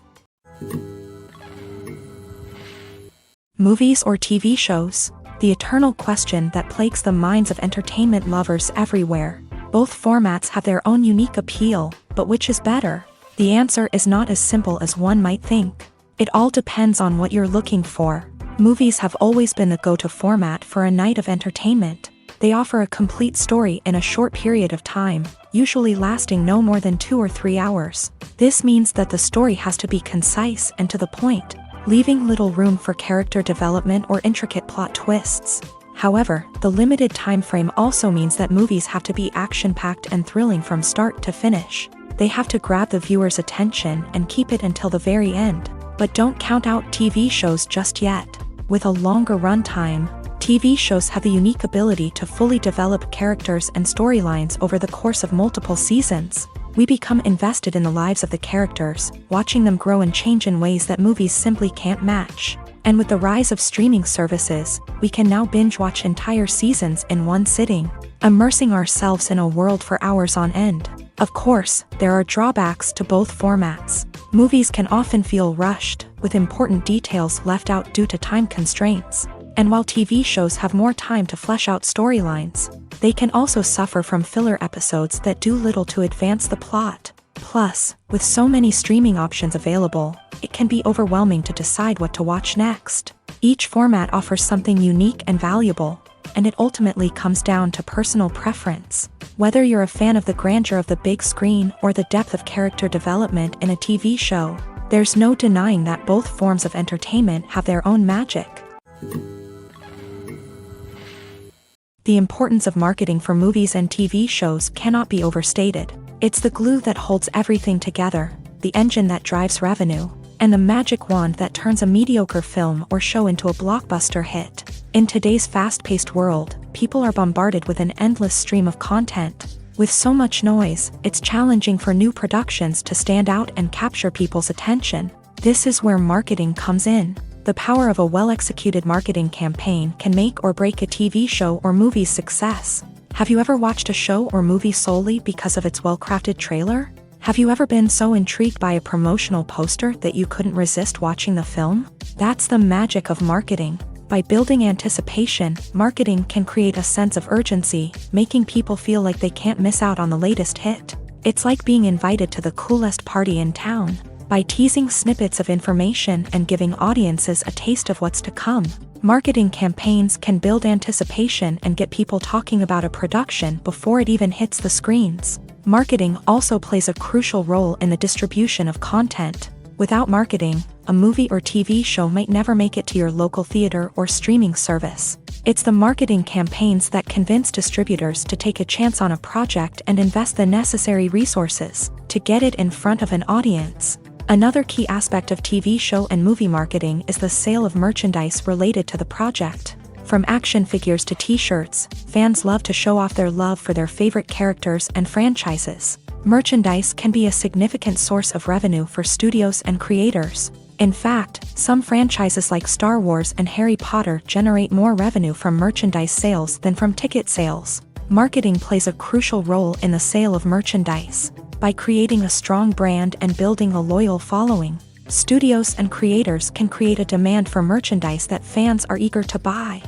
Movies or TV shows? The eternal question that plagues the minds of entertainment lovers everywhere. Both formats have their own unique appeal, but which is better? The answer is not as simple as one might think. It all depends on what you're looking for. Movies have always been the go-to format for a night of entertainment. They offer a complete story in a short period of time, usually lasting no more than 2 or 3 hours. This means that the story has to be concise and to the point, leaving little room for character development or intricate plot twists. However, the limited time frame also means that movies have to be action-packed and thrilling from start to finish. They have to grab the viewer's attention and keep it until the very end. But don't count out TV shows just yet. With a longer runtime, TV shows have the unique ability to fully develop characters and storylines over the course of multiple seasons. We become invested in the lives of the characters, watching them grow and change in ways that movies simply can't match. And with the rise of streaming services, we can now binge-watch entire seasons in one sitting, immersing ourselves in a world for hours on end. Of course, there are drawbacks to both formats. Movies can often feel rushed, with important details left out due to time constraints. And while TV shows have more time to flesh out storylines, they can also suffer from filler episodes that do little to advance the plot. Plus, with so many streaming options available, it can be overwhelming to decide what to watch next. Each format offers something unique and valuable, and it ultimately comes down to personal preference. Whether you're a fan of the grandeur of the big screen or the depth of character development in a TV show, there's no denying that both forms of entertainment have their own magic. The importance of marketing for movies and TV shows cannot be overstated. It's the glue that holds everything together, the engine that drives revenue, and the magic wand that turns a mediocre film or show into a blockbuster hit. In today's fast-paced world, people are bombarded with an endless stream of content. With so much noise, it's challenging for new productions to stand out and capture people's attention. This is where marketing comes in. The power of a well-executed marketing campaign can make or break a TV show or movie's success. Have you ever watched a show or movie solely because of its well-crafted trailer? Have you ever been so intrigued by a promotional poster that you couldn't resist watching the film? That's the magic of marketing. By building anticipation, marketing can create a sense of urgency, making people feel like they can't miss out on the latest hit. It's like being invited to the coolest party in town. By teasing snippets of information and giving audiences a taste of what's to come, marketing campaigns can build anticipation and get people talking about a production before it even hits the screens. Marketing also plays a crucial role in the distribution of content. Without marketing, a movie or TV show might never make it to your local theater or streaming service. It's the marketing campaigns that convince distributors to take a chance on a project and invest the necessary resources to get it in front of an audience. Another key aspect of TV show and movie marketing is the sale of merchandise related to the project. From action figures to t-shirts, fans love to show off their love for their favorite characters and franchises. Merchandise can be a significant source of revenue for studios and creators. In fact, some franchises like Star Wars and Harry Potter generate more revenue from merchandise sales than from ticket sales. Marketing plays a crucial role in the sale of merchandise. By creating a strong brand and building a loyal following, studios and creators can create a demand for merchandise that fans are eager to buy.